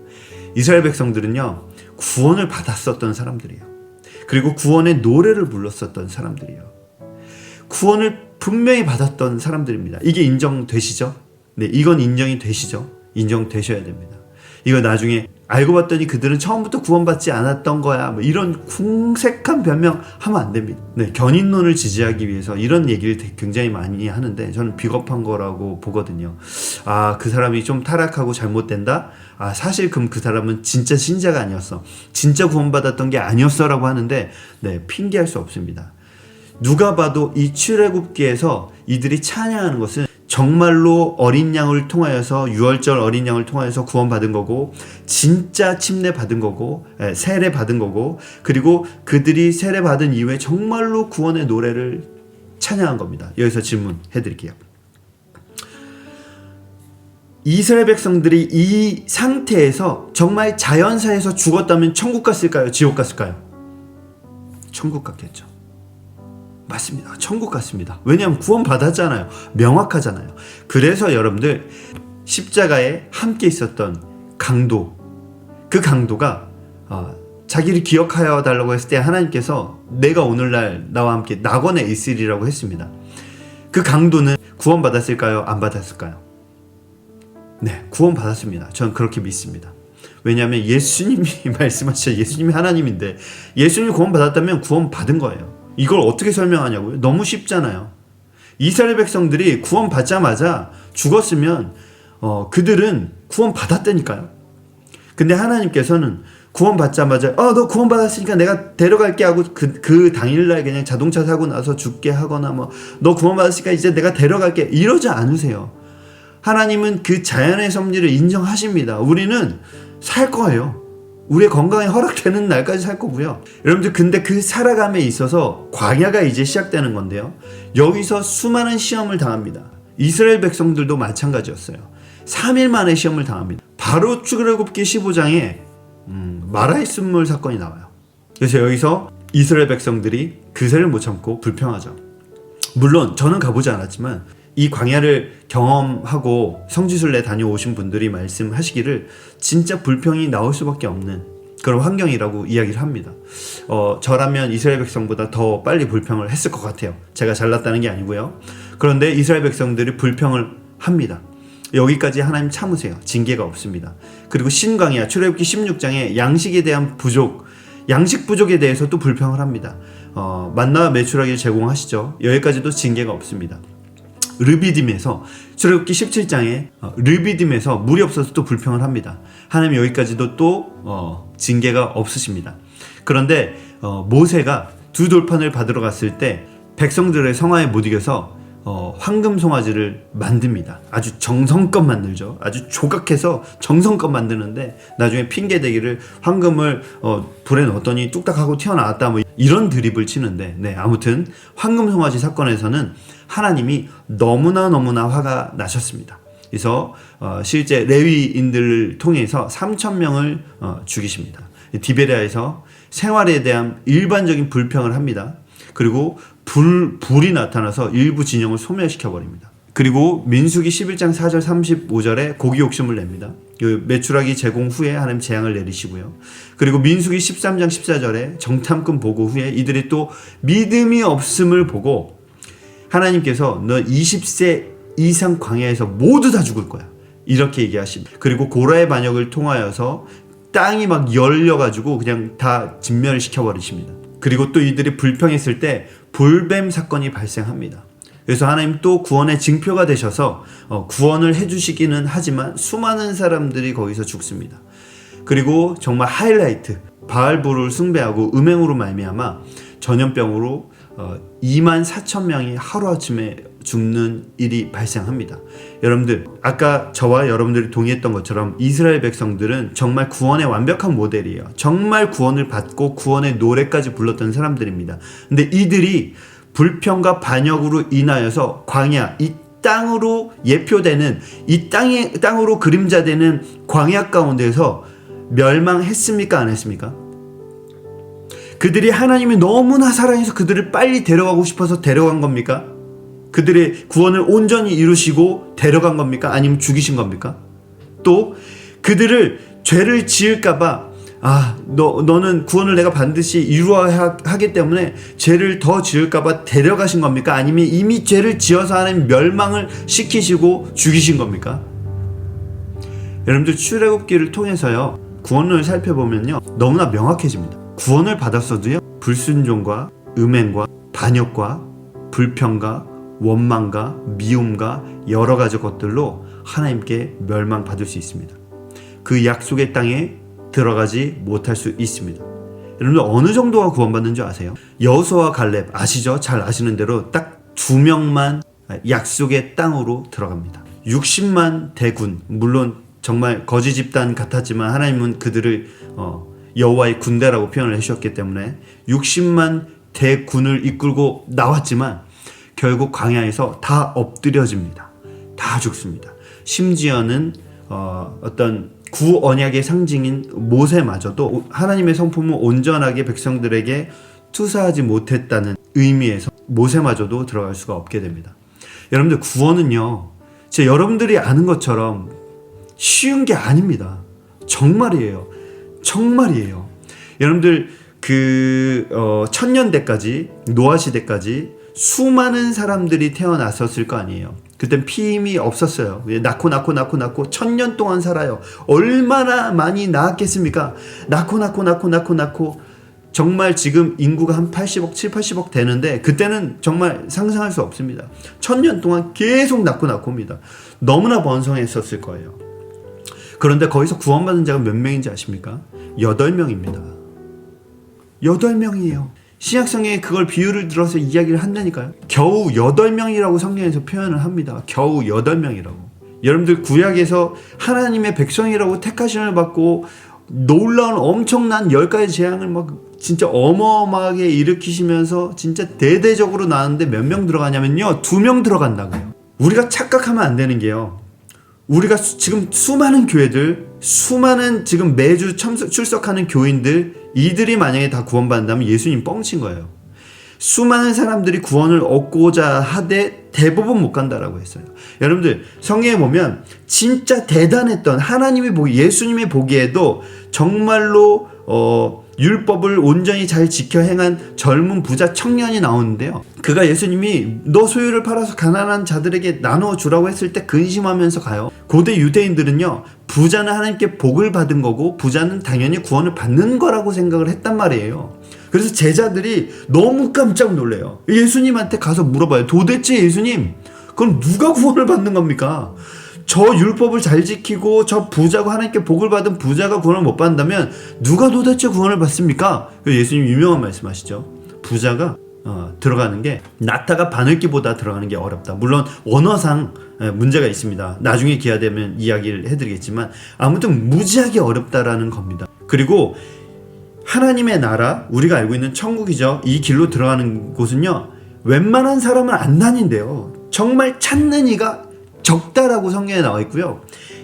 이스라엘 백성들은요 구원을 받았었던 사람들이에요. 그리고 구원의 노래를 불렀었던 사람들이에요. 구원을 분명히 받았던 사람들입니다. 이게 인정되시죠? 네, 이건 인정이 되시죠? 인정되셔야 됩니다. 이거 나중에 알고 봤더니 그들은 처음부터 구원받지 않았던 거야 뭐 이런 궁색한 변명 하면 안 됩니다. 네, 견인론을 지지하기 위해서 이런 얘기를 굉장히 많이 하는데 저는 비겁한 거라고 보거든요. 아, 그 사람이 좀 타락하고 잘못된다? 아, 사실 그럼 그 사람은 진짜 신자가 아니었어, 진짜 구원받았던 게 아니었어 라고 하는데 네, 핑계할 수 없습니다. 누가 봐도 이 출애굽기에서 이들이 찬양하는 것은 정말로 어린 양을 통하여서 유월절 어린 양을 통하여서 구원받은 거고 진짜 침례 받은 거고 세례 받은 거고 그리고 그들이 세례 받은 이후에 정말로 구원의 노래를 찬양한 겁니다. 여기서 질문해 드릴게요. 이스라엘 백성들이 이 상태에서 정말 자연사에서 죽었다면 천국 갔을까요? 지옥 갔을까요? 천국 갔겠죠. 맞습니다. 천국 같습니다. 왜냐하면 구원 받았잖아요. 명확하잖아요. 그래서 여러분들 십자가에 함께 있었던 강도, 그 강도가 자기를 기억하여 달라고 했을 때 하나님께서 내가 오늘날 나와 함께 낙원에 있으리라고 했습니다. 그 강도는 구원 받았을까요? 안 받았을까요? 네, 구원 받았습니다. 저는 그렇게 믿습니다. 왜냐하면 예수님이 말씀하셨죠. 예수님이 하나님인데 예수님이 구원 받았다면 구원 받은 거예요. 이걸 어떻게 설명하냐고요? 너무 쉽잖아요. 이스라엘 백성들이 구원 받자마자 죽었으면 그들은 구원 받았다니까요. 근데 하나님께서는 구원 받자마자 너 구원 받았으니까 내가 데려갈게 하고 그 당일날 그냥 자동차 사고 나서 죽게 하거나 뭐 너 구원 받았으니까 이제 내가 데려갈게 이러지 않으세요. 하나님은 그 자연의 섭리를 인정하십니다. 우리는 살 거예요. 우리의 건강이 허락되는 날까지 살 거고요. 여러분들 근데 그 살아감에 있어서 광야가 이제 시작되는 건데요. 여기서 수많은 시험을 당합니다. 이스라엘 백성들도 마찬가지였어요. 3일 만에 시험을 당합니다. 바로 출애굽기 15장에 마라의 쓴물 사건이 나와요. 그래서 여기서 이스라엘 백성들이 그새를 못 참고 불평하죠. 물론 저는 가보지 않았지만 이 광야를 경험하고 성지순례 다녀오신 분들이 말씀하시기를 진짜 불평이 나올 수밖에 없는 그런 환경이라고 이야기를 합니다. 저라면 이스라엘 백성보다 더 빨리 불평을 했을 것 같아요. 제가 잘났다는 게 아니고요. 그런데 이스라엘 백성들이 불평을 합니다. 여기까지 하나님 참으세요. 징계가 없습니다. 그리고 신광야 출애굽기 16장에 양식에 대한 부족, 양식 부족에 대해서 또 불평을 합니다. 만나와 메추라기를 제공하시죠. 여기까지도 징계가 없습니다. 르비딤에서 출애굽기 17장에 르비딤에서 물이 없어서 또 불평을 합니다. 하나님 여기까지도 또 징계가 없으십니다. 그런데 모세가 두 돌판을 받으러 갔을 때 백성들의 성화에 못 이겨서 황금 송아지를 만듭니다. 아주 정성껏 만들죠. 아주 조각해서 정성껏 만드는데 나중에 핑계대기를 황금을 불에 넣었더니 뚝딱하고 튀어나왔다 뭐 이런 드립을 치는데 아무튼 황금 송아지 사건에서는 하나님이 너무나 화가 나셨습니다. 그래서 실제 레위인들을 통해서 3,000명을 죽이십니다. 디베랴에서 생활에 대한 일반적인 불평을 합니다. 그리고 불이 나타나서 일부 진영을 소멸시켜버립니다. 그리고 민수기 11장 4절 35절에 고기 욕심을 냅니다. 그 메추라기 제공 후에 하나님 재앙을 내리시고요. 그리고 민수기 13장 14절에 정탐꾼 보고 후에 이들이 또 믿음이 없음을 보고 하나님께서 너 20세 이상 광야에서 모두 다 죽을 거야. 이렇게 얘기하십니다. 그리고 고라의 반역을 통하여서 땅이 막 열려가지고 그냥 다 진멸시켜버리십니다. 그리고 또 이들이 불평했을 때 불뱀 사건이 발생합니다. 그래서 하나님 또 구원의 징표가 되셔서 구원을 해주시기는 하지만 수많은 사람들이 거기서 죽습니다. 그리고 정말 하이라이트 바알부를 숭배하고 음행으로 말미암아 전염병으로 24,000명이 하루아침에 죽는 일이 발생합니다. 여러분들 아까 저와 여러분들이 동의했던 것처럼 이스라엘 백성들은 정말 구원의 완벽한 모델이에요. 정말 구원을 받고 구원의 노래까지 불렀던 사람들입니다. 근데 이들이 불평과 반역으로 인하여서 광야 이 땅으로 예표되는 이 땅으로 그림자되는 광야 가운데서 멸망했습니까? 안 했습니까? 그들이 하나님이 너무나 사랑해서 그들을 빨리 데려가고 싶어서 데려간 겁니까? 그들의 구원을 온전히 이루시고 데려간 겁니까? 아니면 죽이신 겁니까? 또 그들을 죄를 지을까봐 너는 구원을 내가 반드시 이루어야 하기 때문에 죄를 더 지을까봐 데려가신 겁니까? 아니면 이미 죄를 지어서 하나님 멸망을 시키시고 죽이신 겁니까? 여러분들 출애굽기를 통해서요 구원을 살펴보면요 너무나 명확해집니다. 구원을 받았어도요 불순종과 음행과 반역과 불평과 원망과 미움과 여러 가지 것들로 하나님께 멸망받을 수 있습니다. 그 약속의 땅에 들어가지 못할 수 있습니다. 여러분들 어느 정도가 구원받는 줄 아세요? 여호수아와 갈렙 아시죠? 잘 아시는 대로 딱 2명만 약속의 땅으로 들어갑니다. 60만 대군, 물론 정말 거지 집단 같았지만 하나님은 그들을 여호와의 군대라고 표현을 해주셨기 때문에 60만 대군을 이끌고 나왔지만 결국 광야에서 다 엎드려집니다. 다 죽습니다. 심지어는 어떤 구언약의 상징인 모세마저도 하나님의 성품을 온전하게 백성들에게 투사하지 못했다는 의미에서 모세마저도 들어갈 수가 없게 됩니다. 여러분들 구원은요 여러분들이 아는 것처럼 쉬운 게 아닙니다. 정말이에요. 여러분들 천년대까지 노아 시대까지 수많은 사람들이 태어났었을 거 아니에요. 그땐 피임이 없었어요. 낳고 1000년 동안 살아요. 얼마나 많이 낳았겠습니까? 낳고 정말 지금 인구가 한 80억, 80억 되는데 그때는 정말 상상할 수 없습니다. 1000년 동안 계속 낳고입니다. 너무나 번성했었을 거예요. 그런데 거기서 구원받은 자가 몇 명인지 아십니까? 8명입니다. 8명이에요. 신약성경에 그걸 비유를 들어서 이야기를 한다니까요. 겨우 8명이라고 성경에서 표현을 합니다. 겨우 8명이라고. 여러분들 구약에서 하나님의 백성이라고 택하심을 받고 놀라운 엄청난 10가지 재앙을 막 진짜 어마어마하게 일으키시면서 진짜 대대적으로 나왔는데 몇 명 들어가냐면요, 2명 들어간다고요. 우리가 착각하면 안 되는 게요, 우리가 지금 수많은 교회들, 수많은 지금 매주 출석하는 교인들, 이들이 만약에 다 구원받는다면 예수님 뻥친 거예요. 수많은 사람들이 구원을 얻고자 하되 대부분 못 간다라고 했어요. 여러분들 성경에 보면 진짜 대단했던, 하나님이 예수님이 보기에도 정말로 율법을 온전히 잘 지켜 행한 젊은 부자 청년이 나오는데요, 그가 예수님이 너 소유를 팔아서 가난한 자들에게 나눠주라고 했을 때 근심하면서 가요. 고대 유대인들은요, 부자는 하나님께 복을 받은 거고 부자는 당연히 구원을 받는 거라고 생각을 했단 말이에요. 그래서 제자들이 너무 깜짝 놀래요. 예수님한테 가서 물어봐요. 도대체 예수님, 그럼 누가 구원을 받는 겁니까? 저 율법을 잘 지키고 저 부자고 하나님께 복을 받은 부자가 구원을 못 받는다면 누가 도대체 구원을 받습니까? 예수님 유명한 말씀하시죠. 부자가 들어가는 게 낙타가 바늘기보다 들어가는 게 어렵다. 물론 언어상 문제가 있습니다. 나중에 기회 되면 이야기를 해드리겠지만 아무튼 무지하게 어렵다라는 겁니다. 그리고 하나님의 나라, 우리가 알고 있는 천국이죠. 이 길로 들어가는 곳은요, 웬만한 사람은 안 다닌대요. 정말 찾는 이가 적다라고 성경에 나와 있고요,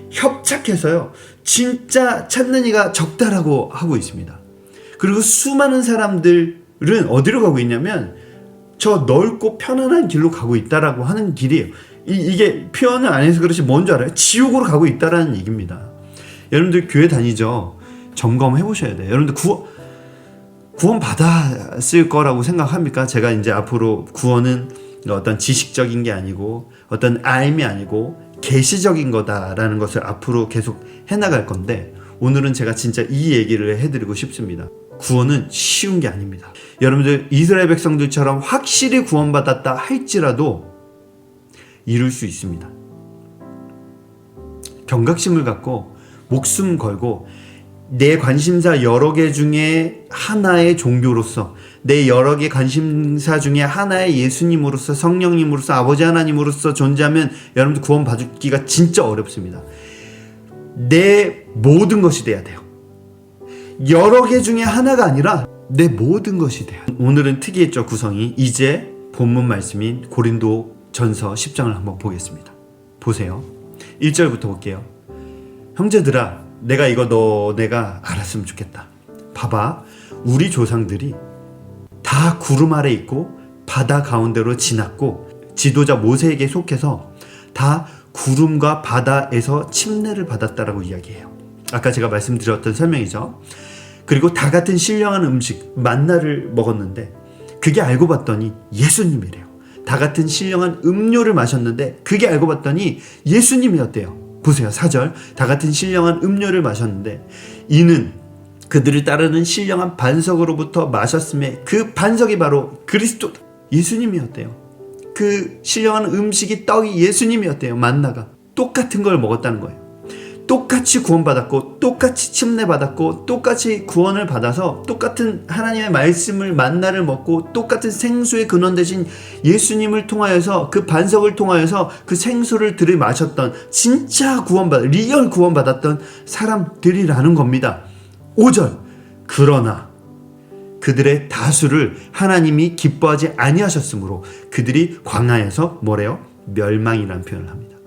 협착해서요 진짜 찾는 이가 적다라고 하고 있습니다. 그리고 수많은 사람들은 어디로 가고 있냐면 저 넓고 편안한 길로 가고 있다라고 하는 길이에요. 이게 표현을 안 해서 그렇지 뭔 줄 알아요? 지옥으로 가고 있다라는 얘기입니다. 여러분들 교회 다니죠? 점검해 보셔야 돼요. 여러분들 구원 받았을 거라고 생각합니까? 제가 이제 앞으로 구원은 어떤 지식적인 게 아니고 어떤 알미 아니고 계시적인 거다라는 것을 앞으로 계속 해나갈 건데, 오늘은 제가 진짜 이 얘기를 해드리고 싶습니다. 구원은 쉬운 게 아닙니다. 여러분들 이스라엘 백성들처럼 확실히 구원받았다 할지라도 이룰 수 있습니다. 경각심을 갖고 목숨 걸고 내 관심사 여러 개 중에 하나의 종교로서, 내 여러 개 관심사 중에 하나의 예수님으로서, 성령님으로서, 아버지 하나님으로서 존재하면 여러분들 구원 받기가 진짜 어렵습니다. 내 모든 것이 돼야 돼요. 여러 개 중에 하나가 아니라 내 모든 것이 돼요. 오늘은 특이했죠, 구성이. 이제 본문 말씀인 고린도전서 10장을 한번 보겠습니다. 보세요. 1절부터 볼게요. 형제들아, 내가 이거 너네가 알았으면 좋겠다. 봐봐, 우리 조상들이 다 구름 아래 있고 바다 가운데로 지났고 지도자 모세에게 속해서 다 구름과 바다에서 침례를 받았다라고 이야기해요. 아까 제가 말씀드렸던 설명이죠. 그리고 다 같은 신령한 음식 만나를 먹었는데 그게 알고 봤더니 예수님이래요. 다 같은 신령한 음료를 마셨는데 그게 알고 봤더니 예수님이었대요. 보세요, 4절. 다 같은 신령한 음료를 마셨는데 이는 그들을 따르는 신령한 반석으로부터 마셨음에 그 반석이 바로 그리스도, 예수님이었대요. 그 신령한 음식이 떡이 예수님이었대요. 만나가 똑같은 걸 먹었다는 거예요. 똑같이 구원받았고 똑같이 침례받았고 똑같이 구원을 받아서 똑같은 하나님의 말씀을 만나를 먹고 똑같은 생수의 근원 되신 예수님을 통하여서, 그 반석을 통하여서 그 생수를 들이마셨던 진짜 리얼 구원받았던 사람들이라는 겁니다. 5절. 그러나 그들의 다수를 하나님이 기뻐하지 아니하셨으므로 그들이 광야에서 뭐래요? 멸망이라는 표현을 합니다.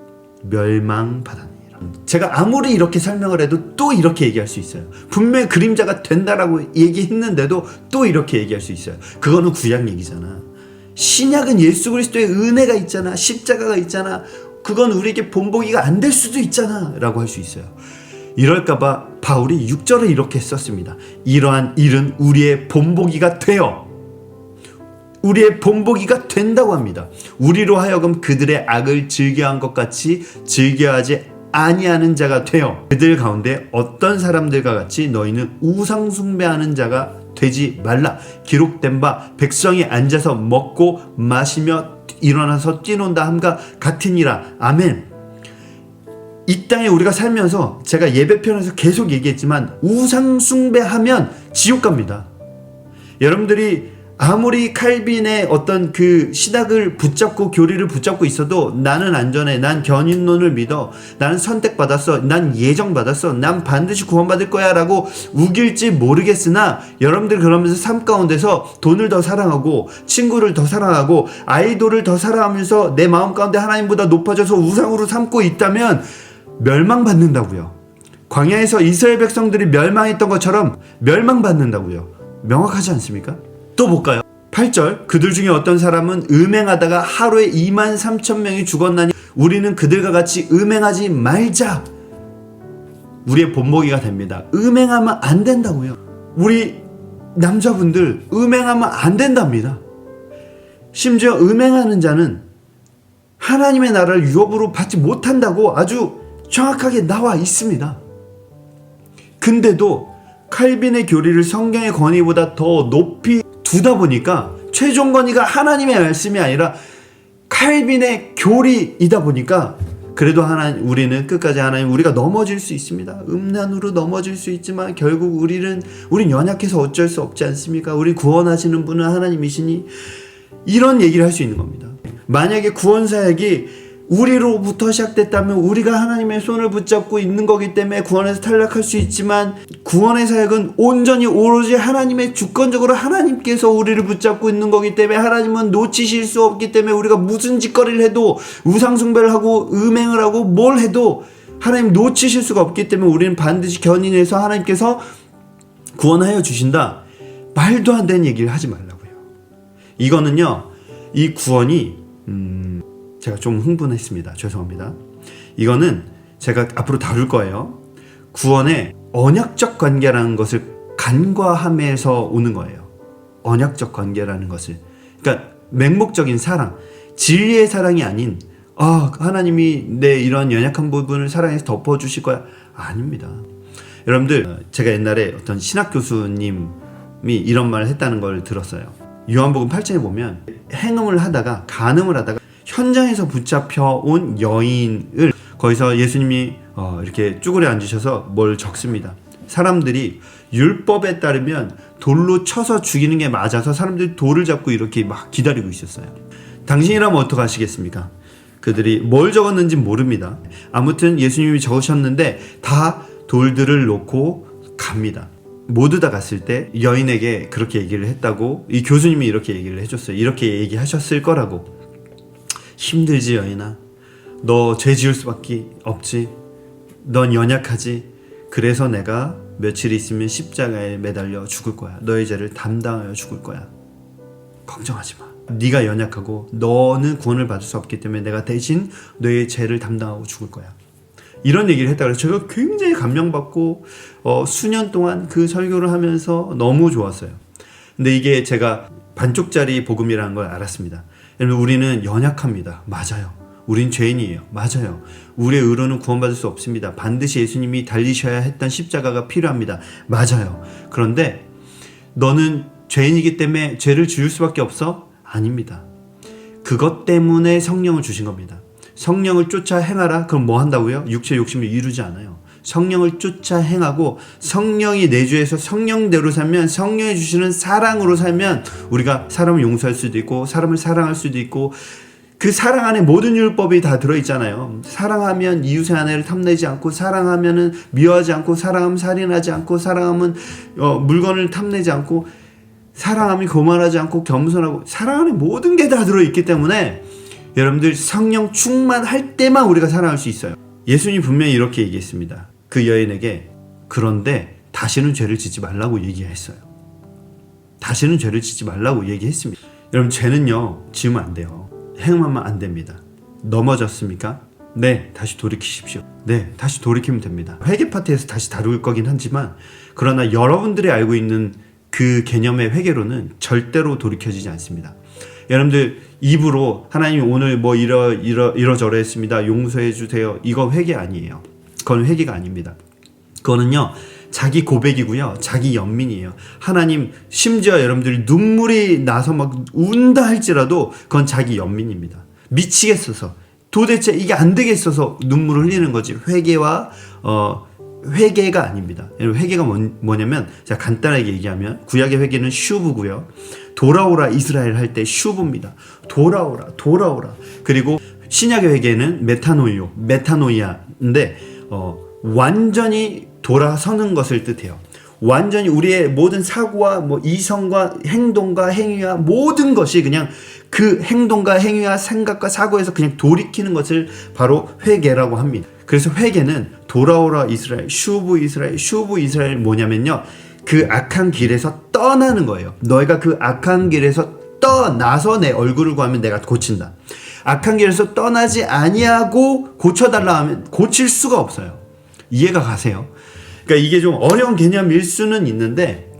멸망받았네. 제가 아무리 이렇게 설명을 해도 또 이렇게 얘기할 수 있어요. 분명히 그림자가 된다라고 얘기했는데도 또 이렇게 얘기할 수 있어요. 그거는 구약 얘기잖아. 신약은 예수 그리스도의 은혜가 있잖아. 십자가가 있잖아. 그건 우리에게 본보기가 안 될 수도 있잖아 라고 할 수 있어요. 이럴까봐 바울이 6절을 이렇게 썼습니다. 이러한 일은 우리의 본보기가 되어 우리의 본보기가 된다고 합니다. 우리로 하여금 그들의 악을 즐겨한 것 같이 즐겨하지 아니하는 자가 되어 그들 가운데 어떤 사람들과 같이 너희는 우상 숭배하는 자가 되지 말라. 기록된 바 백성이 앉아서 먹고 마시며 일어나서 뛰논다 함과 같으니라. 아멘. 이 땅에 우리가 살면서 제가 예배편에서 계속 얘기했지만 우상 숭배하면 지옥 갑니다. 여러분들이 아무리 칼빈의 어떤 그 신학을 붙잡고 교리를 붙잡고 있어도 나는 안전해, 난 견인론을 믿어, 나는 선택받았어, 난 예정받았어, 난 반드시 구원받을 거야 라고 우길지 모르겠으나 여러분들 그러면서 삶 가운데서 돈을 더 사랑하고 친구를 더 사랑하고 아이돌을 더 사랑하면서 내 마음 가운데 하나님보다 높아져서 우상으로 삼고 있다면 멸망받는다고요. 광야에서 이스라엘 백성들이 멸망했던 것처럼 멸망받는다고요. 명확하지 않습니까? 또 볼까요? 8절 그들 중에 어떤 사람은 음행하다가 하루에 23,000명이 죽었나니 우리는 그들과 같이 음행하지 말자. 우리의 본보기가 됩니다. 음행하면 안 된다고요. 우리 남자분들 음행하면 안 된답니다. 심지어 음행하는 자는 하나님의 나라를 유업으로 받지 못한다고 아주 정확하게 나와 있습니다. 근데도 칼빈의 교리를 성경의 권위보다 더 높이 두다 보니까 최종 권위가 하나님의 말씀이 아니라 칼빈의 교리이다 보니까 그래도 우리는 끝까지 하나님 우리가 넘어질 수 있습니다. 음란으로 넘어질 수 있지만 결국 우린 연약해서 어쩔 수 없지 않습니까? 우리 구원하시는 분은 하나님이시니 이런 얘기를 할 수 있는 겁니다. 만약에 구원 사역이 우리로부터 시작됐다면 우리가 하나님의 손을 붙잡고 있는 거기 때문에 구원에서 탈락할 수 있지만 구원의 사역은 온전히 오로지 하나님의 주권적으로 하나님께서 우리를 붙잡고 있는 거기 때문에 하나님은 놓치실 수 없기 때문에 우리가 무슨 짓거리를 해도 우상숭배를 하고 음행을 하고 뭘 해도 하나님 놓치실 수가 없기 때문에 우리는 반드시 견인해서 하나님께서 구원하여 주신다. 말도 안 되는 얘기를 하지 말라고요. 이거는요, 이 구원이 제가 좀 흥분했습니다. 죄송합니다. 이거는 제가 앞으로 다룰 거예요. 구원의 언약적 관계라는 것을 간과함에서 오는 거예요. 언약적 관계라는 것을. 그러니까 맹목적인 사랑, 진리의 사랑이 아닌 하나님이 내 이런 연약한 부분을 사랑해서 덮어주실 거야. 아닙니다. 여러분들 제가 옛날에 어떤 신학 교수님이 이런 말을 했다는 걸 들었어요. 요한복음 8장에 보면 행음을 하다가 간음을 하다가 현장에서 붙잡혀 온 여인을 거기서 예수님이 이렇게 쭈그려 앉으셔서 뭘 적습니다. 사람들이 율법에 따르면 돌로 쳐서 죽이는 게 맞아서 사람들이 돌을 잡고 이렇게 막 기다리고 있었어요. 당신이라면 어떡하시겠습니까? 그들이 뭘 적었는지 모릅니다. 아무튼 예수님이 적으셨는데 다 돌들을 놓고 갑니다. 모두 다 갔을 때 여인에게 그렇게 얘기를 했다고 이 교수님이 이렇게 얘기를 해줬어요. 이렇게 얘기하셨을 거라고. 힘들지 여인아, 너 죄 지을 수밖에 없지, 넌 연약하지, 그래서 내가 며칠 있으면 십자가에 매달려 죽을 거야. 너의 죄를 담당하여 죽을 거야. 걱정하지 마. 네가 연약하고 너는 구원을 받을 수 없기 때문에 내가 대신 너의 죄를 담당하고 죽을 거야. 이런 얘기를 했다 그래서 제가 굉장히 감명받고 수년 동안 그 설교를 하면서 너무 좋았어요. 근데 이게 제가 반쪽짜리 복음이라는 걸 알았습니다. 여러분, 우리는 연약합니다. 맞아요. 우린 죄인이에요. 맞아요. 우리의 의로는 구원받을 수 없습니다. 반드시 예수님이 달리셔야 했던 십자가가 필요합니다. 맞아요. 그런데 너는 죄인이기 때문에 죄를 지을 수밖에 없어? 아닙니다. 그것 때문에 성령을 주신 겁니다. 성령을 쫓아 행하라. 그럼 뭐 한다고요? 육체의 욕심을 이루지 않아요. 성령을 쫓아 행하고 성령이 내주해서 성령대로 살면, 성령이 주시는 사랑으로 살면 우리가 사람을 용서할 수도 있고 사람을 사랑할 수도 있고, 그 사랑 안에 모든 율법이 다 들어있잖아요. 사랑하면 이웃의 아내를 탐내지 않고, 사랑하면 미워하지 않고, 사랑하면 살인하지 않고, 사랑하면 물건을 탐내지 않고, 사랑하면 교만하지 않고 겸손하고, 사랑 안에 모든 게 다 들어있기 때문에 여러분들 성령 충만할 때만 우리가 사랑할 수 있어요. 예수님이 분명히 이렇게 얘기했습니다. 그 여인에게 그런데 다시는 죄를 짓지 말라고 얘기했어요. 다시는 죄를 짓지 말라고 얘기했습니다. 여러분, 죄는요 지으면 안 돼요. 행하면 안 됩니다. 넘어졌습니까? 네, 다시 돌이키십시오. 네, 다시 돌이키면 됩니다. 회개 파트에서 다시 다룰 거긴 하지만, 그러나 여러분들이 알고 있는 그 개념의 회개로는 절대로 돌이켜지지 않습니다. 여러분들 입으로 하나님 오늘 뭐 이러저러 했습니다, 용서해 주세요, 이거 회개 아니에요. 그건 회개가 아닙니다. 그거는요 자기 고백이고요, 자기 연민이에요. 하나님, 심지어 여러분들이 눈물이 나서 막 운다 할지라도 그건 자기 연민입니다. 미치겠어서, 도대체 이게 안 되겠어서 눈물을 흘리는 거지, 회개가 아닙니다. 회개가 뭐냐면, 제가 간단하게 얘기하면 구약의 회개는 슈브고요, 돌아오라 이스라엘 할 때 슈브입니다. 돌아오라. 그리고 신약의 회개는 메타노이아인데 완전히 돌아서는 것을 뜻해요. 완전히 우리의 모든 사고와 뭐 이성과 행동과 행위와 모든 것이 그냥 그 행동과 행위와 생각과 사고에서 그냥 돌이키는 것을 바로 회개라고 합니다. 그래서 회개는 돌아오라 이스라엘, 슈브 이스라엘 뭐냐면요, 그 악한 길에서 떠나는 거예요. 너희가 그 악한 길에서 떠나서 내 얼굴을 구하면 내가 고친다. 악한 길에서 떠나지 아니하고 고쳐달라 하면 고칠 수가 없어요. 이해가 가세요? 그러니까 이게 좀 어려운 개념일 수는 있는데,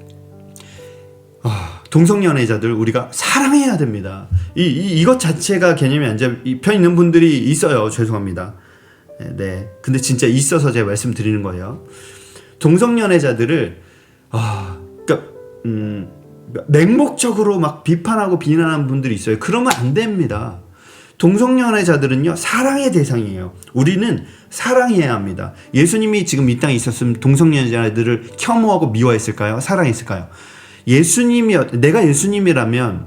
동성연애자들 우리가 사랑해야 됩니다. 이것 자체가 개념이 안 잡혀 있는 분들이 있어요. 죄송합니다. 네, 근데 진짜 있어서 제가 말씀드리는 거예요. 동성연애자들을 그러니까 맹목적으로 막 비판하고 비난하는 분들이 있어요. 그러면 안 됩니다. 동성연애자들은요 사랑의 대상이에요. 우리는 사랑해야 합니다. 예수님이 지금 이 땅에 있었으면 동성연애자들을 혐오하고 미워했을까요? 사랑했을까요? 내가 예수님이라면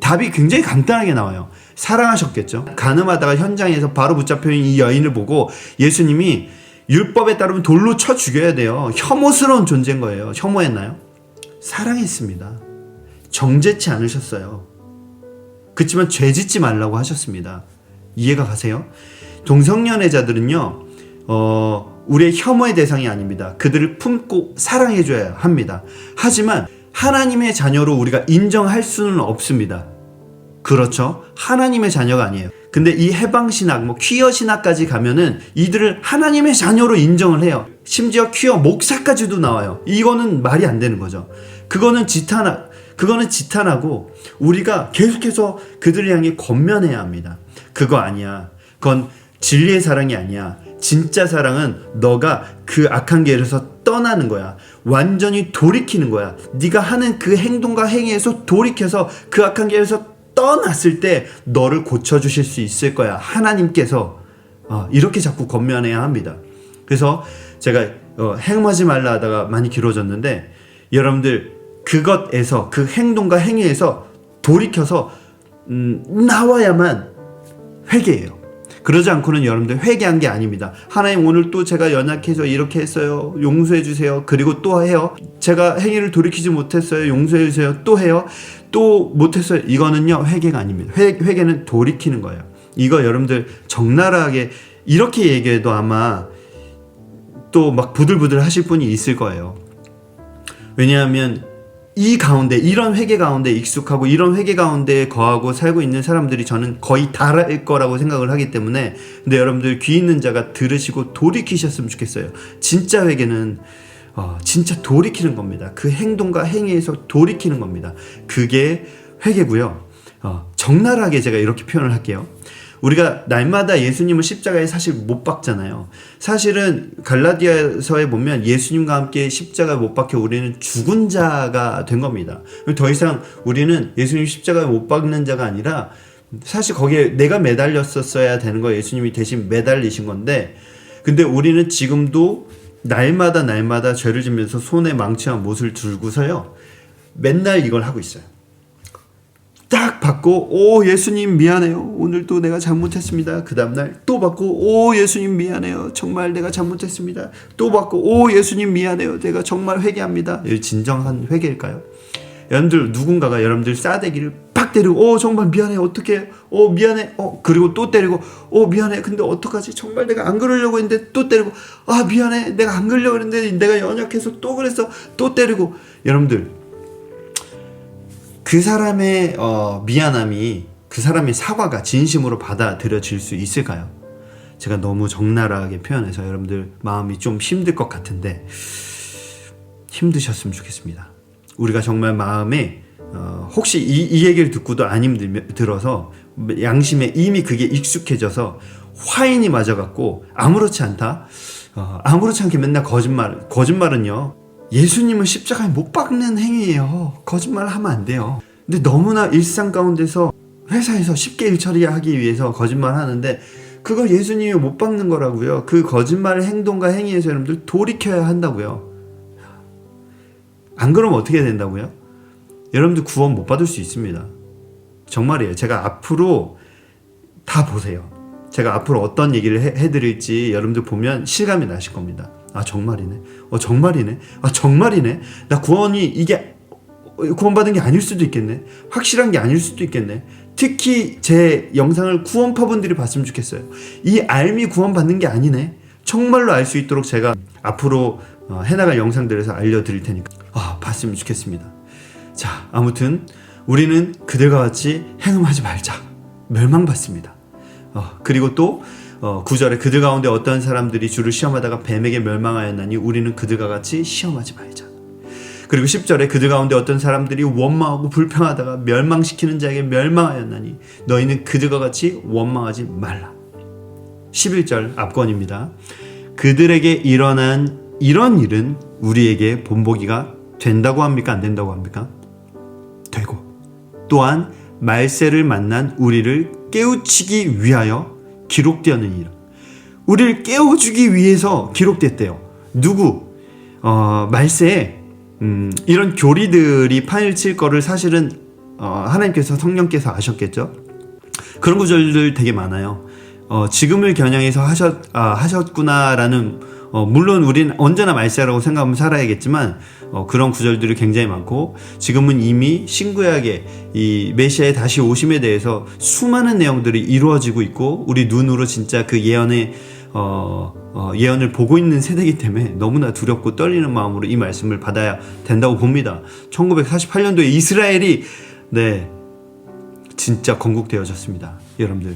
답이 굉장히 간단하게 나와요. 사랑하셨겠죠. 가늠하다가 현장에서 바로 붙잡혀 있는 이 여인을 보고 예수님이 율법에 따르면 돌로 쳐 죽여야 돼요. 혐오스러운 존재인 거예요. 혐오했나요? 사랑했습니다. 정죄치 않으셨어요. 그렇지만 죄 짓지 말라고 하셨습니다. 이해가 가세요? 동성연애자들은요 우리의 혐오의 대상이 아닙니다. 그들을 품고 사랑해줘야 합니다. 하지만 하나님의 자녀로 우리가 인정할 수는 없습니다. 그렇죠? 하나님의 자녀가 아니에요. 근데 이 해방신학, 뭐 퀴어신학까지 가면은 이들을 하나님의 자녀로 인정을 해요. 심지어 퀴어 목사까지도 나와요. 이거는 말이 안 되는 거죠. 그거는 지탄하고 우리가 계속해서 그들을 향해 권면해야 합니다. 그거 아니야. 그건 진리의 사랑이 아니야. 진짜 사랑은 너가 그 악한 길에서 떠나는 거야. 완전히 돌이키는 거야. 네가 하는 그 행동과 행위에서 돌이켜서 그 악한 길에서 떠났을 때 너를 고쳐주실 수 있을 거야. 하나님께서 이렇게 자꾸 권면해야 합니다. 그래서 제가 행하지 말라 하다가 많이 길어졌는데, 여러분들 그것에서, 그 행동과 행위에서 돌이켜서 나와야만 회개해요. 그러지 않고는 여러분들 회개한 게 아닙니다. 하나님, 오늘 또 제가 연약해서 이렇게 했어요, 용서해 주세요. 그리고 또 해요. 제가 행위를 돌이키지 못했어요, 용서해 주세요. 또 해요. 또 못했어요. 이거는요 회개가 아닙니다. 회개는 돌이키는 거예요. 이거 여러분들 적나라하게 이렇게 얘기해도 아마 또 막 부들부들 하실 분이 있을 거예요. 왜냐하면 이 가운데, 이런 회개 가운데 익숙하고 이런 회개 가운데 거하고 살고 있는 사람들이 저는 거의 다랄 거라고 생각을 하기 때문에, 근데 여러분들 귀 있는 자가 들으시고 돌이키셨으면 좋겠어요. 진짜 회개는 진짜 돌이키는 겁니다. 그 행동과 행위에서 돌이키는 겁니다. 그게 회개고요. 적나라하게 제가 이렇게 표현을 할게요. 우리가 날마다 예수님을 십자가에 사실 못 박잖아요. 사실은 갈라디아서에 보면 예수님과 함께 십자가에 못 박혀 우리는 죽은 자가 된 겁니다. 더 이상 우리는 예수님 십자가에 못 박는 자가 아니라, 사실 거기에 내가 매달렸었어야 되는 거 예수님이 대신 매달리신 건데, 근데 우리는 지금도 날마다 죄를 지면서 손에 망치와 못을 들고서요 맨날 이걸 하고 있어요. 딱 받고 예수님 미안해요, 오늘도 내가 잘못했습니다. 그 다음날 또 받고 예수님 미안해요, 정말 내가 잘못했습니다. 또 받고 예수님 미안해요, 내가 정말 회개합니다. 이게 진정한 회개일까요? 여러분들, 누군가가 여러분들 싸대기를 팍 때리고 정말 미안해, 어떡해, 미안해, 그리고 또 때리고 미안해, 근데 어떡하지, 정말 내가 안 그러려고 했는데 또 때리고, 미안해, 내가 안 그러려고 했는데 내가 연약해서 또 그랬어, 또 때리고. 여러분들, 그 사람의 미안함이, 그 사람의 사과가 진심으로 받아들여질 수 있을까요? 제가 너무 적나라하게 표현해서 여러분들 마음이 좀 힘들 것 같은데 힘드셨으면 좋겠습니다. 우리가 정말 마음에 혹시 이 얘기를 듣고도 안 힘들어서 양심에 이미 그게 익숙해져서 화인이 맞아갖고 아무렇지 않다. 아무렇지 않게 맨날 거짓말은요. 예수님을 십자가에 못 박는 행위예요. 거짓말 하면 안 돼요. 근데 너무나 일상 가운데서 회사에서 쉽게 일 처리하기 위해서 거짓말 하는데 그걸 예수님이 못 박는 거라고요. 그 거짓말 행동과 행위에서 여러분들 돌이켜야 한다고요. 안 그러면 어떻게 된다고요? 여러분들 구원 못 받을 수 있습니다. 정말이에요. 제가 앞으로 다 보세요. 제가 앞으로 어떤 얘기를 해드릴지 여러분들 보면 실감이 나실 겁니다. 아 정말이네. 정말이네. 아 정말이네. 나 이게 구원받은 게 아닐 수도 있겠네. 확실한 게 아닐 수도 있겠네. 특히 제 영상을 구원파분들이 봤으면 좋겠어요. 이 알미 구원받는 게 아니네. 정말로 알 수 있도록 제가 앞으로 해나갈 영상들에서 알려드릴 테니까 봤으면 좋겠습니다. 자, 아무튼 우리는 그들과 같이 행음하지 말자. 멸망받습니다. 그리고 또 9절에 그들 가운데 어떤 사람들이 주를 시험하다가 뱀에게 멸망하였나니 우리는 그들과 같이 시험하지 말자. 그리고 10절에 그들 가운데 어떤 사람들이 원망하고 불평하다가 멸망시키는 자에게 멸망하였나니 너희는 그들과 같이 원망하지 말라. 11절 앞권입니다. 그들에게 일어난 이런 일은 우리에게 본보기가 된다고 합니까? 안 된다고 합니까? 되고 또한 말세를 만난 우리를 깨우치기 위하여 기록되었느니라. 우리를 깨워주기 위해서 기록됐대요. 누구? 말세에 이런 교리들이 파헤칠 거를 사실은 하나님께서 성령께서 아셨겠죠. 그런 구절들 되게 많아요. 지금을 겨냥해서 하셨구나라는 물론 우리는 언제나 말세라고 생각하면 살아야겠지만 그런 구절들이 굉장히 많고 지금은 이미 신구약의 이 메시아의 다시 오심에 대해서 수많은 내용들이 이루어지고 있고 우리 눈으로 진짜 그 예언을 보고 있는 세대이기 때문에 너무나 두렵고 떨리는 마음으로 이 말씀을 받아야 된다고 봅니다. 1948년도에 이스라엘이 진짜 건국되어졌습니다. 여러분들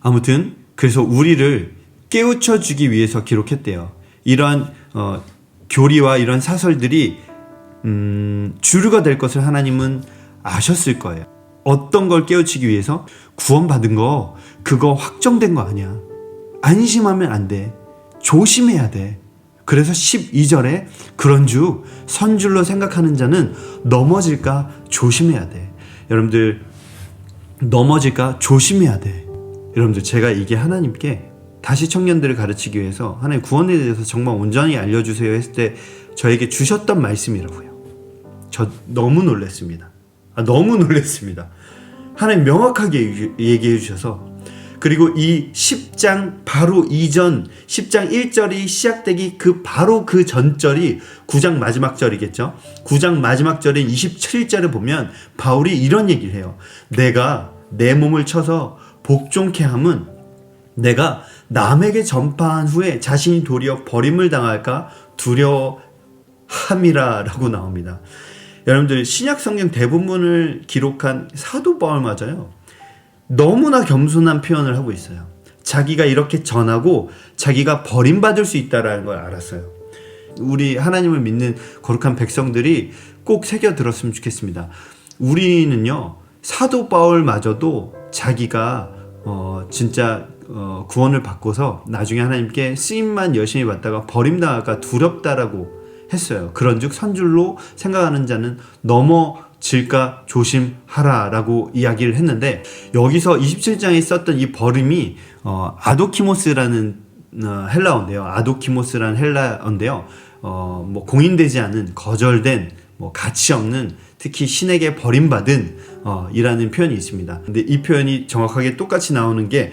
아무튼 그래서 우리를 깨우쳐주기 위해서 기록했대요. 이런 교리와 이런 사설들이 주류가 될 것을 하나님은 아셨을 거예요. 어떤 걸 깨우치기 위해서? 구원받은 거 그거 확정된 거 아니야. 안심하면 안 돼. 조심해야 돼. 그래서 12절에 그런즉 선줄로 생각하는 자는 넘어질까 조심해야 돼. 여러분들 넘어질까 조심해야 돼. 여러분들 제가 이게 하나님께 다시 청년들을 가르치기 위해서 하나님 구원에 대해서 정말 온전히 알려주세요 했을 때 저에게 주셨던 말씀이라고요. 저 너무 놀랐습니다. 너무 놀랐습니다. 하나님 명확하게 얘기해 주셔서 그리고 이 10장 바로 이전 10장 1절이 시작되기 바로 그 전절이 9장 마지막 절이겠죠. 9장 마지막 절인 27절에 보면 바울이 이런 얘기를 해요. 내가 내 몸을 쳐서 복종케 함은 내가 남에게 전파한 후에 자신이 도리어 버림을 당할까 두려워함이라 라고 나옵니다. 여러분들 신약 성경 대부분을 기록한 사도 바울 맞아요. 너무나 겸손한 표현을 하고 있어요. 자기가 이렇게 전하고 자기가 버림받을 수 있다는 걸 알았어요. 우리 하나님을 믿는 거룩한 백성들이 꼭 새겨 들었으면 좋겠습니다. 우리는요 사도 바울마저도 자기가 진짜 구원을 받고서 나중에 하나님께 쓰임만 열심히 받다가 버림당할까 두렵다라고 했어요. 그런즉 선줄로 생각하는 자는 넘어질까 조심하라 라고 이야기를 했는데 여기서 27장에 썼던 이 버림이 아도키모스라는 헬라어인데요. 아도키모스라는 헬라어인데요. 뭐 공인되지 않은 거절된 가치 없는 특히 신에게 버림받은 이라는 표현이 있습니다. 근데 이 표현이 정확하게 똑같이 나오는 게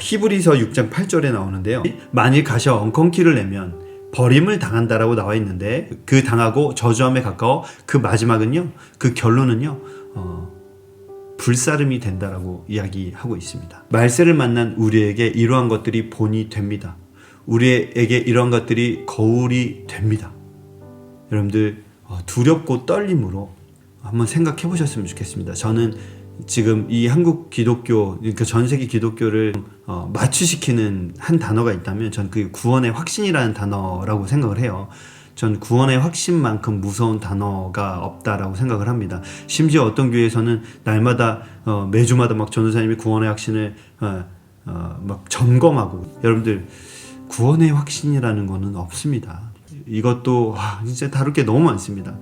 히브리서 6장 8절에 나오는데요. 만일 가셔 엉겅퀴를 내면 버림을 당한다라고 나와 있는데 그 당하고 저주함에 가까워 그 마지막은요. 그 결론은요. 불사름이 된다라고 이야기하고 있습니다. 말세를 만난 우리에게 이러한 것들이 본이 됩니다. 우리에게 이러한 것들이 거울이 됩니다. 여러분들 두렵고 떨림으로 한번 생각해 보셨으면 좋겠습니다. 저는 지금 이 한국 기독교, 그러니까 전 세계 기독교를 마취시키는 한 단어가 있다면 전 그게 구원의 확신이라는 단어라고 생각을 해요. 전 구원의 확신만큼 무서운 단어가 없다라고 생각을 합니다. 심지어 어떤 교회에서는 날마다 매주마다 막 전도사님이 구원의 확신을 막 점검하고, 여러분들 구원의 확신이라는 거는 없습니다. 이것도 진짜 다룰 게 너무 많습니다.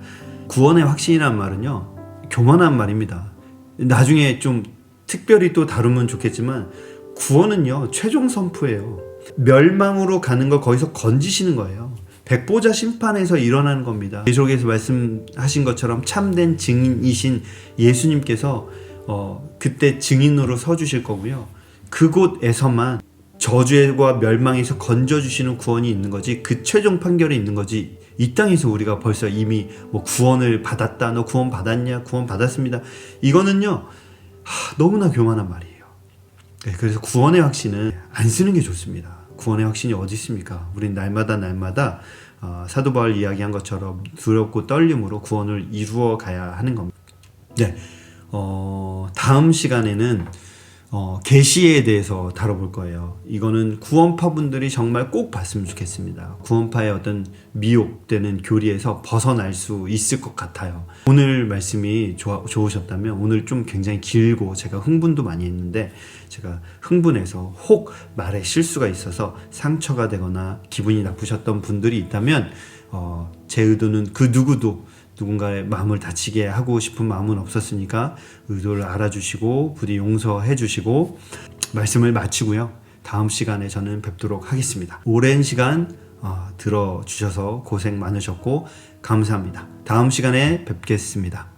구원의 확신이란 말은요, 교만한 말입니다. 나중에 좀 특별히 또 다루면 좋겠지만, 구원은요 최종 선포예요. 멸망으로 가는 걸 거기서 건지시는 거예요. 백보자 심판에서 일어나는 겁니다. 계시록에서 말씀하신 것처럼 참된 증인이신 예수님께서 그때 증인으로 서주실 거고요. 그곳에서만 저주와 멸망에서 건져주시는 구원이 있는 거지, 그 최종 판결이 있는 거지, 이 땅에서 우리가 벌써 이미 뭐 구원을 받았다, 너 구원 받았냐, 구원 받았습니다, 이거는요 너무나 교만한 말이에요. 그래서 구원의 확신은 안 쓰는 게 좋습니다. 구원의 확신이 어디 있습니까? 우린 날마다 사도 바울 이야기한 것처럼 두렵고 떨림으로 구원을 이루어 가야 하는 겁니다. 네, 다음 시간에는 계시에 대해서 다뤄볼 거예요. 이거는 구원파 분들이 정말 꼭 봤으면 좋겠습니다. 구원파의 어떤 미혹되는 교리에서 벗어날 수 있을 것 같아요. 오늘 말씀이 좋으셨다면, 오늘 좀 굉장히 길고 제가 흥분도 많이 했는데, 제가 흥분해서 혹 말에 실수가 있어서 상처가 되거나 기분이 나쁘셨던 분들이 있다면, 제 의도는 그 누구도 누군가의 마음을 다치게 하고 싶은 마음은 없었으니까 의도를 알아주시고 부디 용서해 주시고 말씀을 마치고요. 다음 시간에 저는 뵙도록 하겠습니다. 오랜 시간 들어주셔서 고생 많으셨고 감사합니다. 다음 시간에 뵙겠습니다.